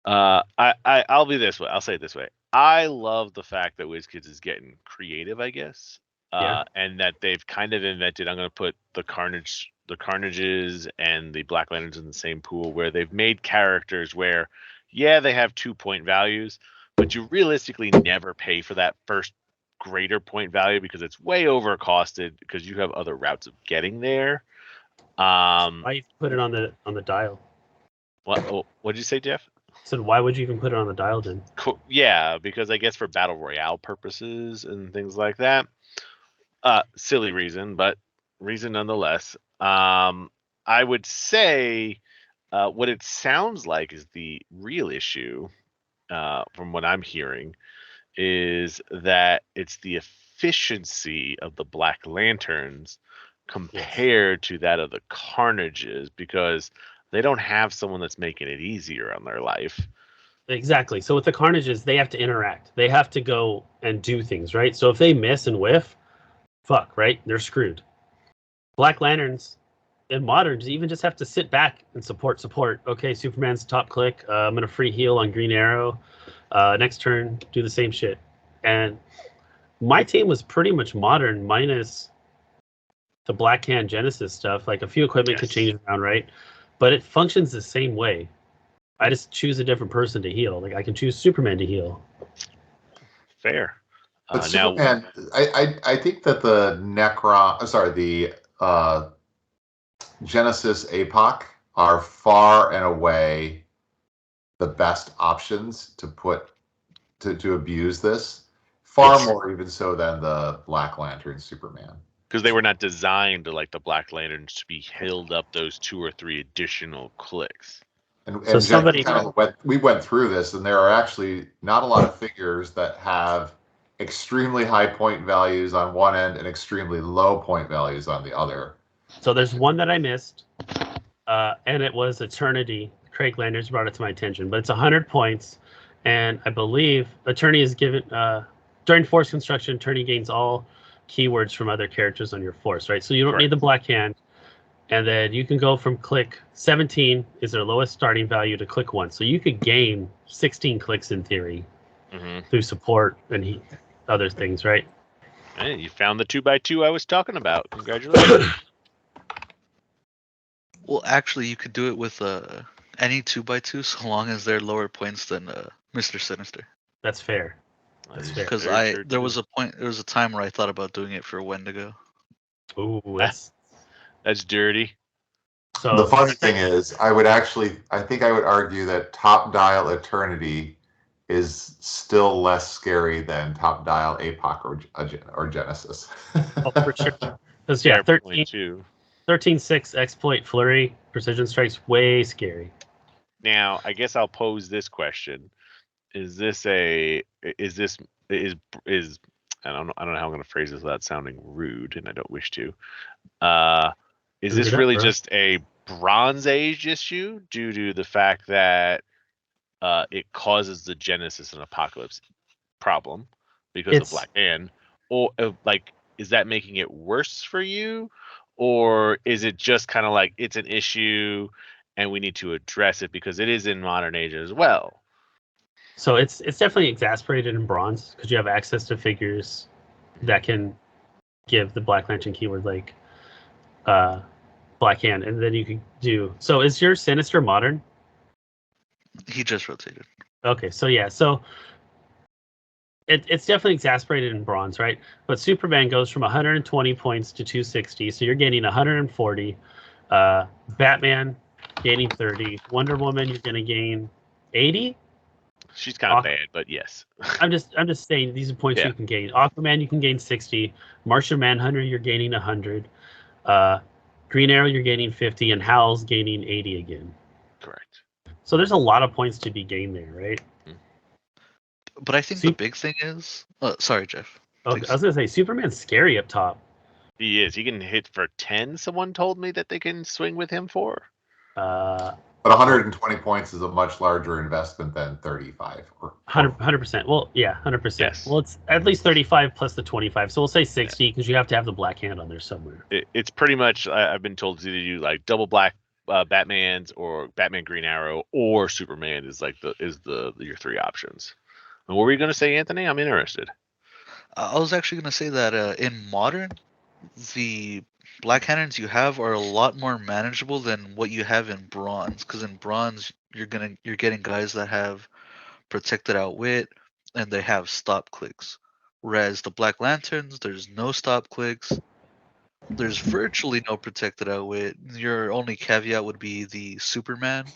I'll be this way. I'll say it this way. I love the fact that WizKids is getting creative, I guess. And that they've kind of invented. I'm going to put the Carnages and the Black Lanterns in the same pool, where they've made characters where, they have 2-point values, but you realistically never pay for that first greater point value because it's way overcosted because you have other routes of getting there. Why put it on the dial? What did you say, Jeff? So why would you even put it on the dial then? Cool. Yeah, because I guess for battle royale purposes and things like that. Silly reason, but reason nonetheless. I would say what it sounds like is the real issue, from what I'm hearing, is that it's the efficiency of the Black Lanterns compared to that of the Carnages, because they don't have someone that's making it easier on their life. Exactly. So with the Carnages, they have to interact. They have to go and do things, right? So if they miss and whiff, right? They're screwed. Black Lanterns in Moderns even just have to sit back and support. Okay, Superman's top click. I'm going to free heal on Green Arrow. Next turn, do the same shit. And my team was pretty much Modern minus the Black Hand Genesis stuff. Like a few equipment could change around, right? But it functions the same way. I just choose a different person to heal. Like I can choose Superman to heal. Fair. But Superman, I think that the Genesis APOC are far and away the best options to put to abuse this. Far more even so than the Black Lantern Superman. Because they were not designed to, like the Black Lanterns, to be held up those 2 or 3 additional clicks. And we went through this, and there are actually not a lot of figures that have extremely high point values on one end and extremely low point values on the other. So there's one that I missed, and it was Eternity. Craig Landers brought it to my attention, but it's 100 points, and I believe Eternity is given during force construction. Eternity gains all keywords from other characters on your force, right? So you don't need the Black Hand, and then you can go from click 17 is their lowest starting value to click 1. So you could gain 16 clicks in theory through support and other things, right? Hey, you found the 2x2 I was talking about. Congratulations. Well, actually, you could do it with any 2x2 so long as they're lower points than Mr. Sinister. That's fair. That That's is fair. Because very true, there too. was a time where I thought about doing it for Wendigo. Ooh, That's dirty. so The funny thing is, I think I would argue that Top Dial Eternity is still less scary than Top Dial APOC or Genesis. oh, for sure. Because Fair 13, point, too. 13-6 exploit flurry precision strikes way scary. Now, I guess I'll pose this question: is this I don't know how I'm going to phrase this without sounding rude, and I don't wish to. Is Root this it up, really bro. just a Bronze Age issue due to the fact that it causes the Genesis and Apocalypse problem because of Black Hand, or is that making it worse for you, or is it just kind of like it's an issue and we need to address it because it is in modern age as well? So it's definitely exasperated in bronze because you have access to figures that can give the Black Lantern keyword like Black Hand, and then you can do. So is your Sinister modern? He just rotated. Okay, so yeah, so it's definitely exasperated in bronze, right? But Superman goes from 120 points to 260, so you're gaining 140. Batman gaining 30. Wonder Woman, you're gonna gain 80. She's kind of bad, but yes. I'm just saying these are points Yeah. you can gain. Aquaman, you can gain 60. Martian Manhunter, you're gaining 100. Green Arrow, you're gaining 50, and Howl's gaining 80 again. Correct. So there's a lot of points to be gained there, right? But I think the big thing is, sorry, Jeff. I was gonna say Superman's scary up top. He is. He can hit for 10. Someone told me that they can swing with him for. But 120 points is a much larger investment than 35. 100%. Well, yeah, 100%. Yes. Well, it's at least 35 plus the 25. So we'll say 60 because you have to have the Black Hand on there somewhere. It's pretty much. I've been told to either do like double black Batman's or Batman Green Arrow or Superman is like your three options. And what were you going to say, Anthony? I'm interested. I was actually going to say that in modern, the Black Lanterns you have are a lot more manageable than what you have in bronze. Because in bronze, you're getting guys that have protected outwit and they have stop clicks. Whereas the Black Lanterns, there's no stop clicks. There's virtually no protected outwit. Your only caveat would be the Superman,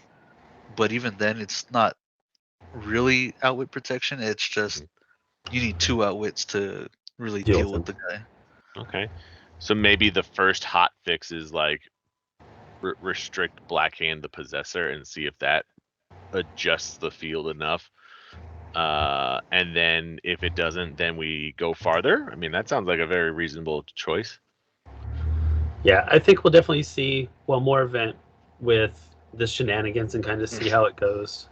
but even then, it's not really outwit protection. It's just you need two outwits to really deal with the guy. Okay, so maybe the first hot fix is like restrict Black Hand the Possessor and see if that adjusts the field enough. And then if it doesn't, then we go farther. I mean, that sounds like a very reasonable choice. Yeah, I think we'll definitely see one more event with the shenanigans and kind of see how it goes.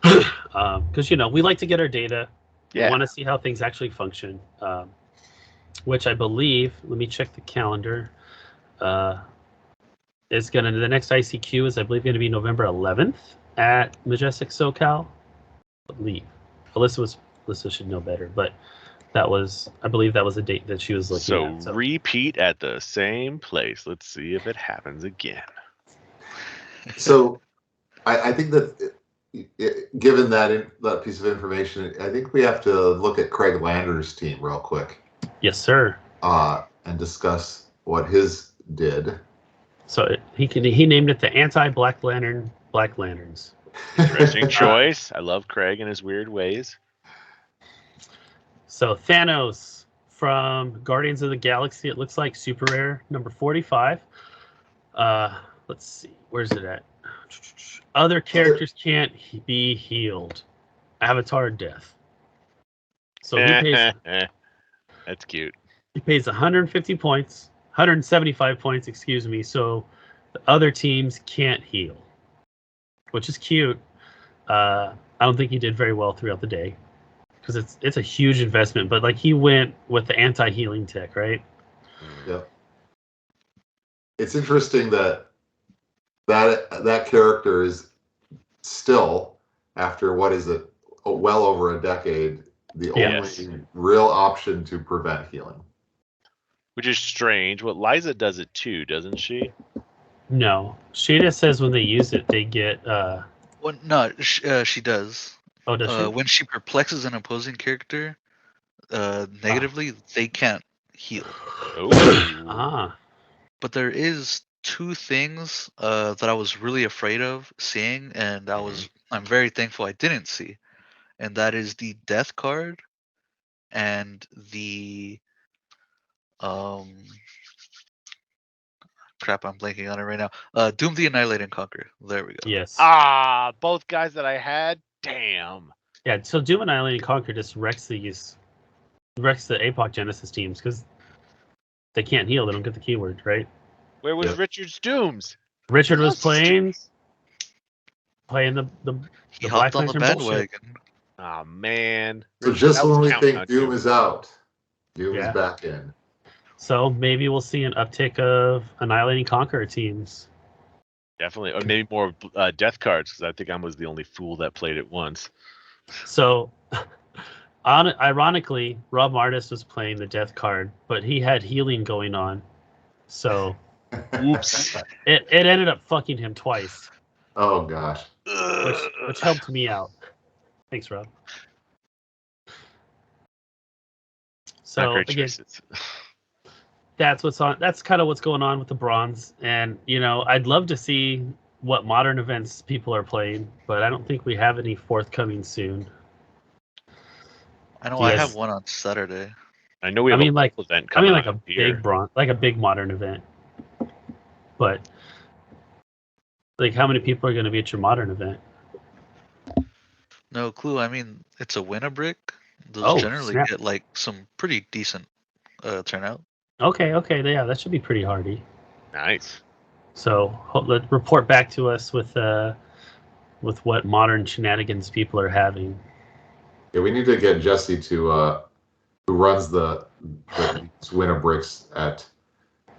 Because we like to get our data. Yeah. We want to see how things actually function. Which I believe, let me check the calendar. Is gonna the next ICQ is I believe going to be November 11th at Majestix SoCal. I believe Alyssa should know better, but I believe that was a date that she was looking at. So repeat at the same place. Let's see if it happens again. So I think that given that piece of information, I think we have to look at Craig Lander's team real quick. Yes, sir. And discuss what his did. So he named it the anti-Black Lantern Black Lanterns. Interesting choice. I love Craig and his weird ways. So Thanos from Guardians of the Galaxy, it looks like super rare, number 45. Let's see, where's it at? Other characters can't be healed. Avatar death. So he pays. That's cute. He pays 150 points, 175 points, excuse me. So the other teams can't heal, which is cute. I don't think he did very well throughout the day because it's a huge investment. But like he went with the anti-healing tech, right? Yeah. It's interesting that character is still, after what is it, well over a decade, the Yes. only real option to prevent healing. Which is strange. Well, Liza does it too, doesn't she? No, she just says when they use it, they get. Well, no, she does. Oh, does she? When she perplexes an opposing character negatively, they can't heal. Oh. Ah, But there is two things that I was really afraid of seeing, and I'm very thankful I didn't see, and that is the death card and the um crap, I'm blanking on it right now. Doom the Annihilate and Conquer. There we go. yes. Ah, both guys that I had. Damn. Yeah, so Doom and Island and Conquer just wrecks the APOC Genesis teams because they can't heal. They don't get the keyword, right? Where was Yep. Richard's Dooms? Richard was Yes. playing the He Black hopped on the Lantern bullshit. bandwagon. Oh man. So Richard, just I was when we counting think on Doom you. is out, Doom Yeah. is back in. So maybe we'll see an uptick of Annihilating Conqueror teams. Definitely, or maybe more death cards because I think I was the only fool that played it once. So, ironically, Rob Martis was playing the death card, but he had healing going on. So, Oops. it ended up fucking him twice, Oh gosh. which helped me out. Thanks, Rob. Not So great again, choices. that's what's on. That's kind of what's going on with the bronze, and I'd love to see what modern events people are playing, but I don't think we have any forthcoming soon. I know Do you I guys- have one on Saturday. I know we have a local event coming like a up here. big bronze, like a big modern event. But like, how many people are going to be at your modern event? No clue. I mean, it's a win-a-brick. Those Oh, generally snap. get like some pretty decent turnout. Okay, yeah, that should be pretty hardy. Nice. So let report back to us with what modern shenanigans people are having. Yeah, we need to get Jesse to who runs the winner bricks at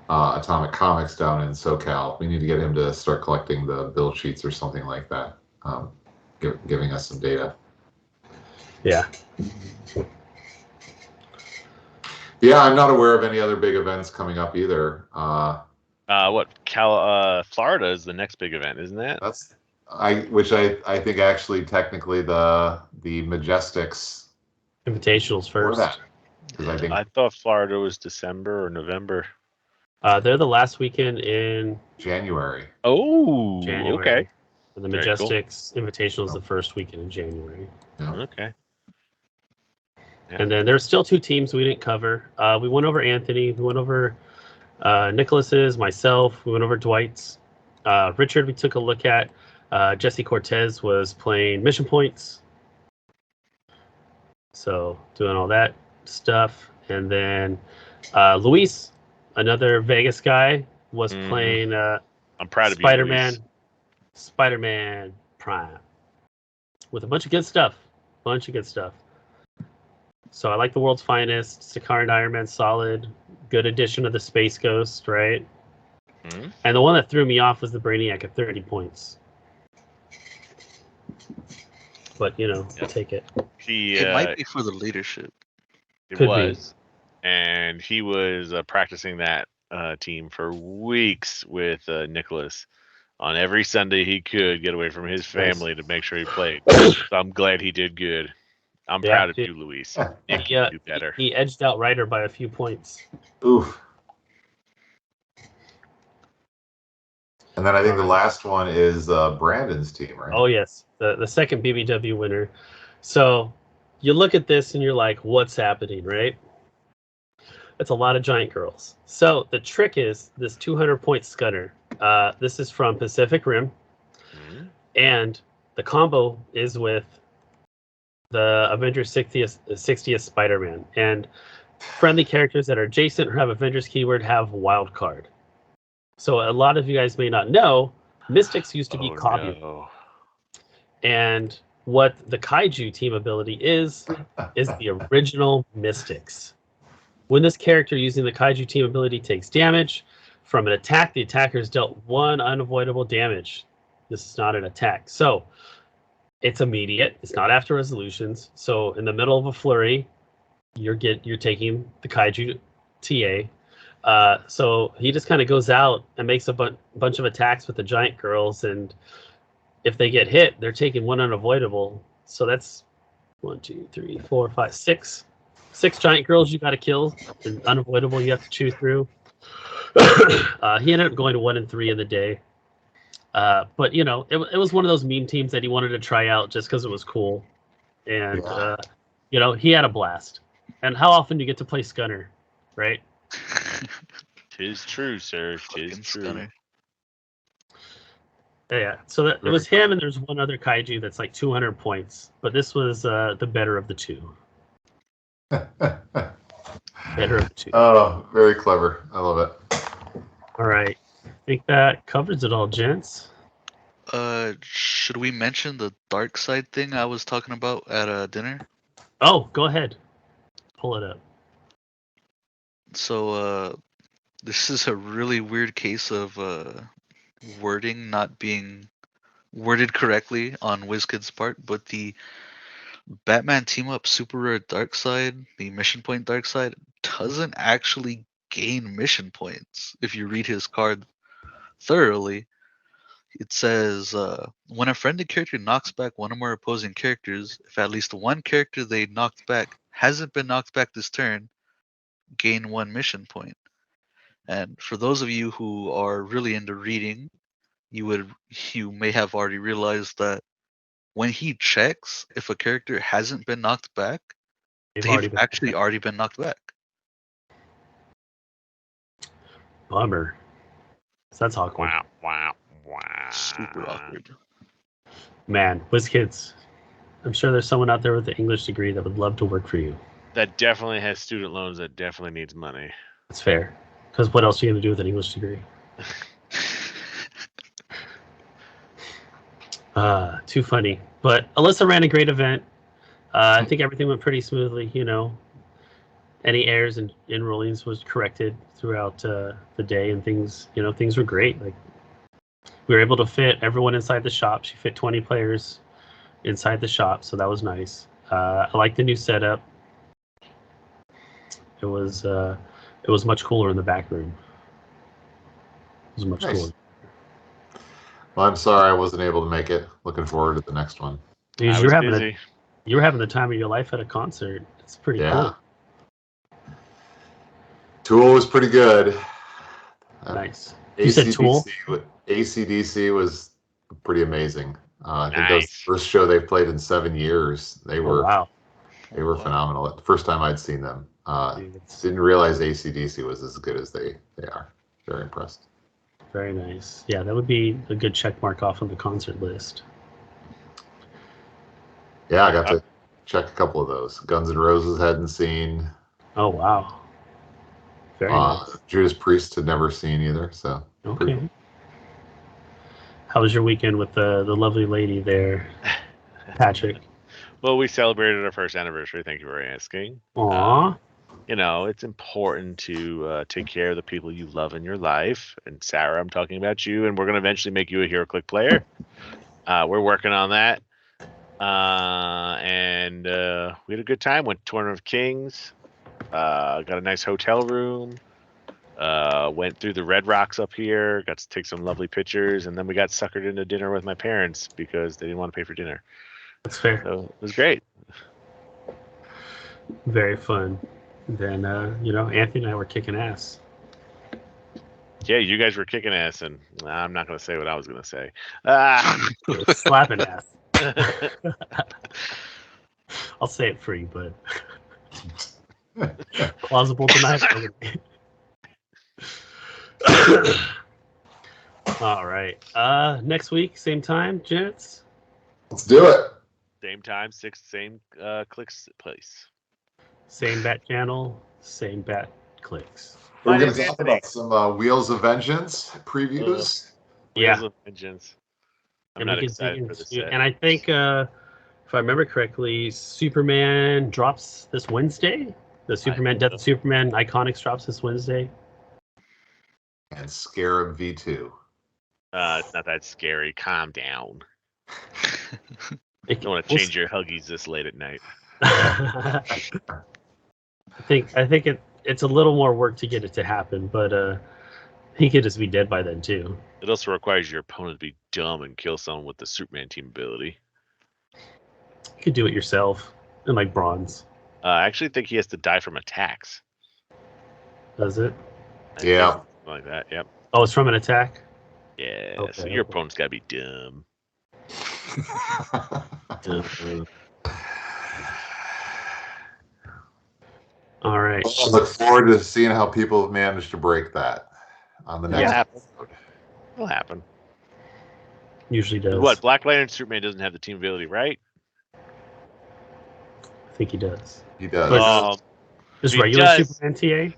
Atomic Comics down in SoCal. We need to get him to start collecting the build sheets or something like that, giving us some data. Yeah. Yeah, I'm not aware of any other big events coming up either. Florida is the next big event, isn't that? That's which I think actually technically the Majestix Invitationals for first. that, because I think I thought Florida was December or November. They're the last weekend in January. Oh, January. okay. And the Very cool. Majestix Invitational is the first weekend in January. Yeah. Okay. Yeah. And then there's still two teams we didn't cover. We went over Anthony. We went over Nicholas's, myself. We went over Dwight's. Richard, we took a look at. Jesse Cortez was playing Mission Points. So doing all that stuff. And then Luis, another Vegas guy, was playing I'm proud of Spider-Man. you, Luis. Spider-Man Prime. With a bunch of good stuff. So I like the World's Finest, Sakaar and Iron Man solid, good addition of the Space Ghost, right? Mm-hmm. And the one that threw me off was the Brainiac at 30 points. But, I'll take it. It might be for the leadership. It Could was. And he was practicing that team for weeks with Nicholas. On every Sunday he could get away from his family to make sure he played. So I'm glad he did good. I'm proud of you, Luis. Nick, you can do better. He edged out Ryder by a few points. Oof. And then I think the last one is Brandon's team, right? Oh, yes. The second BBW winner. So you look at this and you're like, what's happening, right? It's a lot of giant girls. So the trick is this 200-point Scudder. This is from Pacific Rim. Mm-hmm. And the combo is with the Avengers 60th Spider-Man. And friendly characters that are adjacent or have Avengers keyword have wild card. So a lot of you guys may not know, Mystics used to be Kabu. No. And what the Kaiju team ability is the original Mystics. When this character using the Kaiju team ability takes damage from an attack, the attacker is dealt 1 unavoidable damage. This is not an attack. So It's immediate. It's not after resolutions. So in the middle of a flurry, you're taking the kaiju TA. So he just kind of goes out and makes a bunch of attacks with the giant girls, and if they get hit, they're taking one unavoidable. So that's 1, 2, 3, 4, 5, 6. 6 giant girls you got to kill, and unavoidable you have to chew through. He ended up going to 1 and 3 in the day. But you know, it was one of those meme teams that he wanted to try out just because it was cool, and Yeah. you know, he had a blast. And how often do you get to play Scunner, right? Tis true, sir. Tis Fucking true. stunner. Yeah. So it was him, and there's one other kaiju that's like 200 points, but this was the better of the two. Better of the two. Oh, very clever. I love it. All right. I think that covers it all, gents. Should we mention the dark side thing I was talking about at dinner? Oh, go ahead. Pull it up. So this is a really weird case of wording not being worded correctly on WizKid's part, but the Batman Team Up Super Rare Dark Side, the mission point Dark Side, doesn't actually gain mission points if you read his card thoroughly. It says, when a friendly character knocks back one or more opposing characters, if at least one character they knocked back hasn't been knocked back this turn, gain 1 mission point. And for those of you who are really into reading, you may have already realized that when he checks if a character hasn't been knocked back, they've actually already been knocked back. Bummer. So that's awkward. Wow. Super awkward. Man, WizKids. I'm sure there's someone out there with an English degree that would love to work for you. That definitely has student loans. That definitely needs money. That's fair. Because what else are you going to do with an English degree? Too funny. But Alyssa ran a great event. I think everything went pretty smoothly. You know, any errors in rulings was corrected throughout the day, and things were great. Like, we were able to fit everyone inside the shop. She fit 20 players inside the shop, so that was nice. I like the new setup. It was much cooler in the back room. It was much cooler. Well, I'm sorry I wasn't able to make it. Looking forward to the next one. Dude, I you was were busy. having the time of your life at a concert. It's pretty cool. Tool was pretty good. Nice. You said Tool? AC/DC was pretty amazing. I think that was Nice. the first show they've played in 7 years. They were wow. they were phenomenal. The first time I'd seen them. Dude, Didn't realize AC/DC was as good as they are. Very impressed. very nice. Yeah, that would be a good check mark off on the concert list. Yeah, I got to check a couple of those. Guns N' Roses hadn't seen. Oh, wow. Very nice. Judas Priest had never seen either. So Okay. Cool. How was your weekend with the lovely lady there, Patrick? Well, we celebrated our first anniversary. Thank you for asking. Aww. You know, it's important to take care of the people you love in your life. And Sarah, I'm talking about you, and we're going to eventually make you a Heroclix player. We're working on that. And we had a good time. Went to Tournament of Kings. Got a nice hotel room. Went through the Red Rocks up here. Got to take some lovely pictures. And then we got suckered into dinner with my parents because they didn't want to pay for dinner. That's fair. So it was great. Very fun. Then, Anthony and I were kicking ass. Yeah, you guys were kicking ass, and I'm not going to say what I was going to say. Slapping ass. I'll say it free, but plausible deniability. All right. Next week, same time, gents. let's do it. Same time, same clicks place. Same bat channel, same bat clicks. We're My going name's to talk Anthony. about some Wheels of Vengeance previews. Yeah. Wheels of Vengeance. I'm And not we can excited dig for this into- set. And I think, if I remember correctly, Superman drops this Wednesday. The Superman, Death of Superman Iconics drops this Wednesday. And Scarab V2. It's not that scary. Calm down. Don't want to change your Huggies this late at night. I think it's a little more work to get it to happen, but he could just be dead by then too. It also requires your opponent to be dumb and kill someone with the Superman team ability. You could do it yourself in like bronze. I actually think he has to die from attacks. Does it? I Yeah. think something like that. Yep. Oh, it's from an attack? Yeah. Okay, So your okay. opponent's got to be dumb. All right. I look forward to seeing how people have managed to break that on the next Yeah. episode. It'll happen. Usually does. What? Black Lantern Superman doesn't have the team ability, right? I think he does. He does. But- Just he regular does. Superman TA?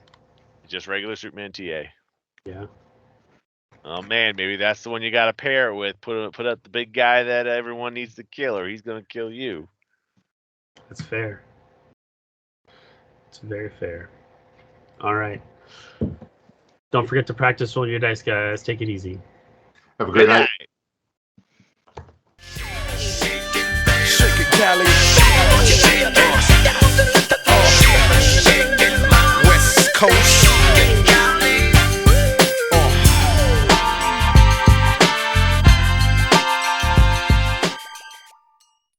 Just regular Superman TA. Yeah. Oh man, maybe that's the one you got to pair it with. Put up the big guy that everyone needs to kill, or he's gonna kill you. That's fair. It's very fair. All right. Don't forget to practice rolling your dice, guys. Take it easy. Have a great night. Shake it, Cali. West Coast.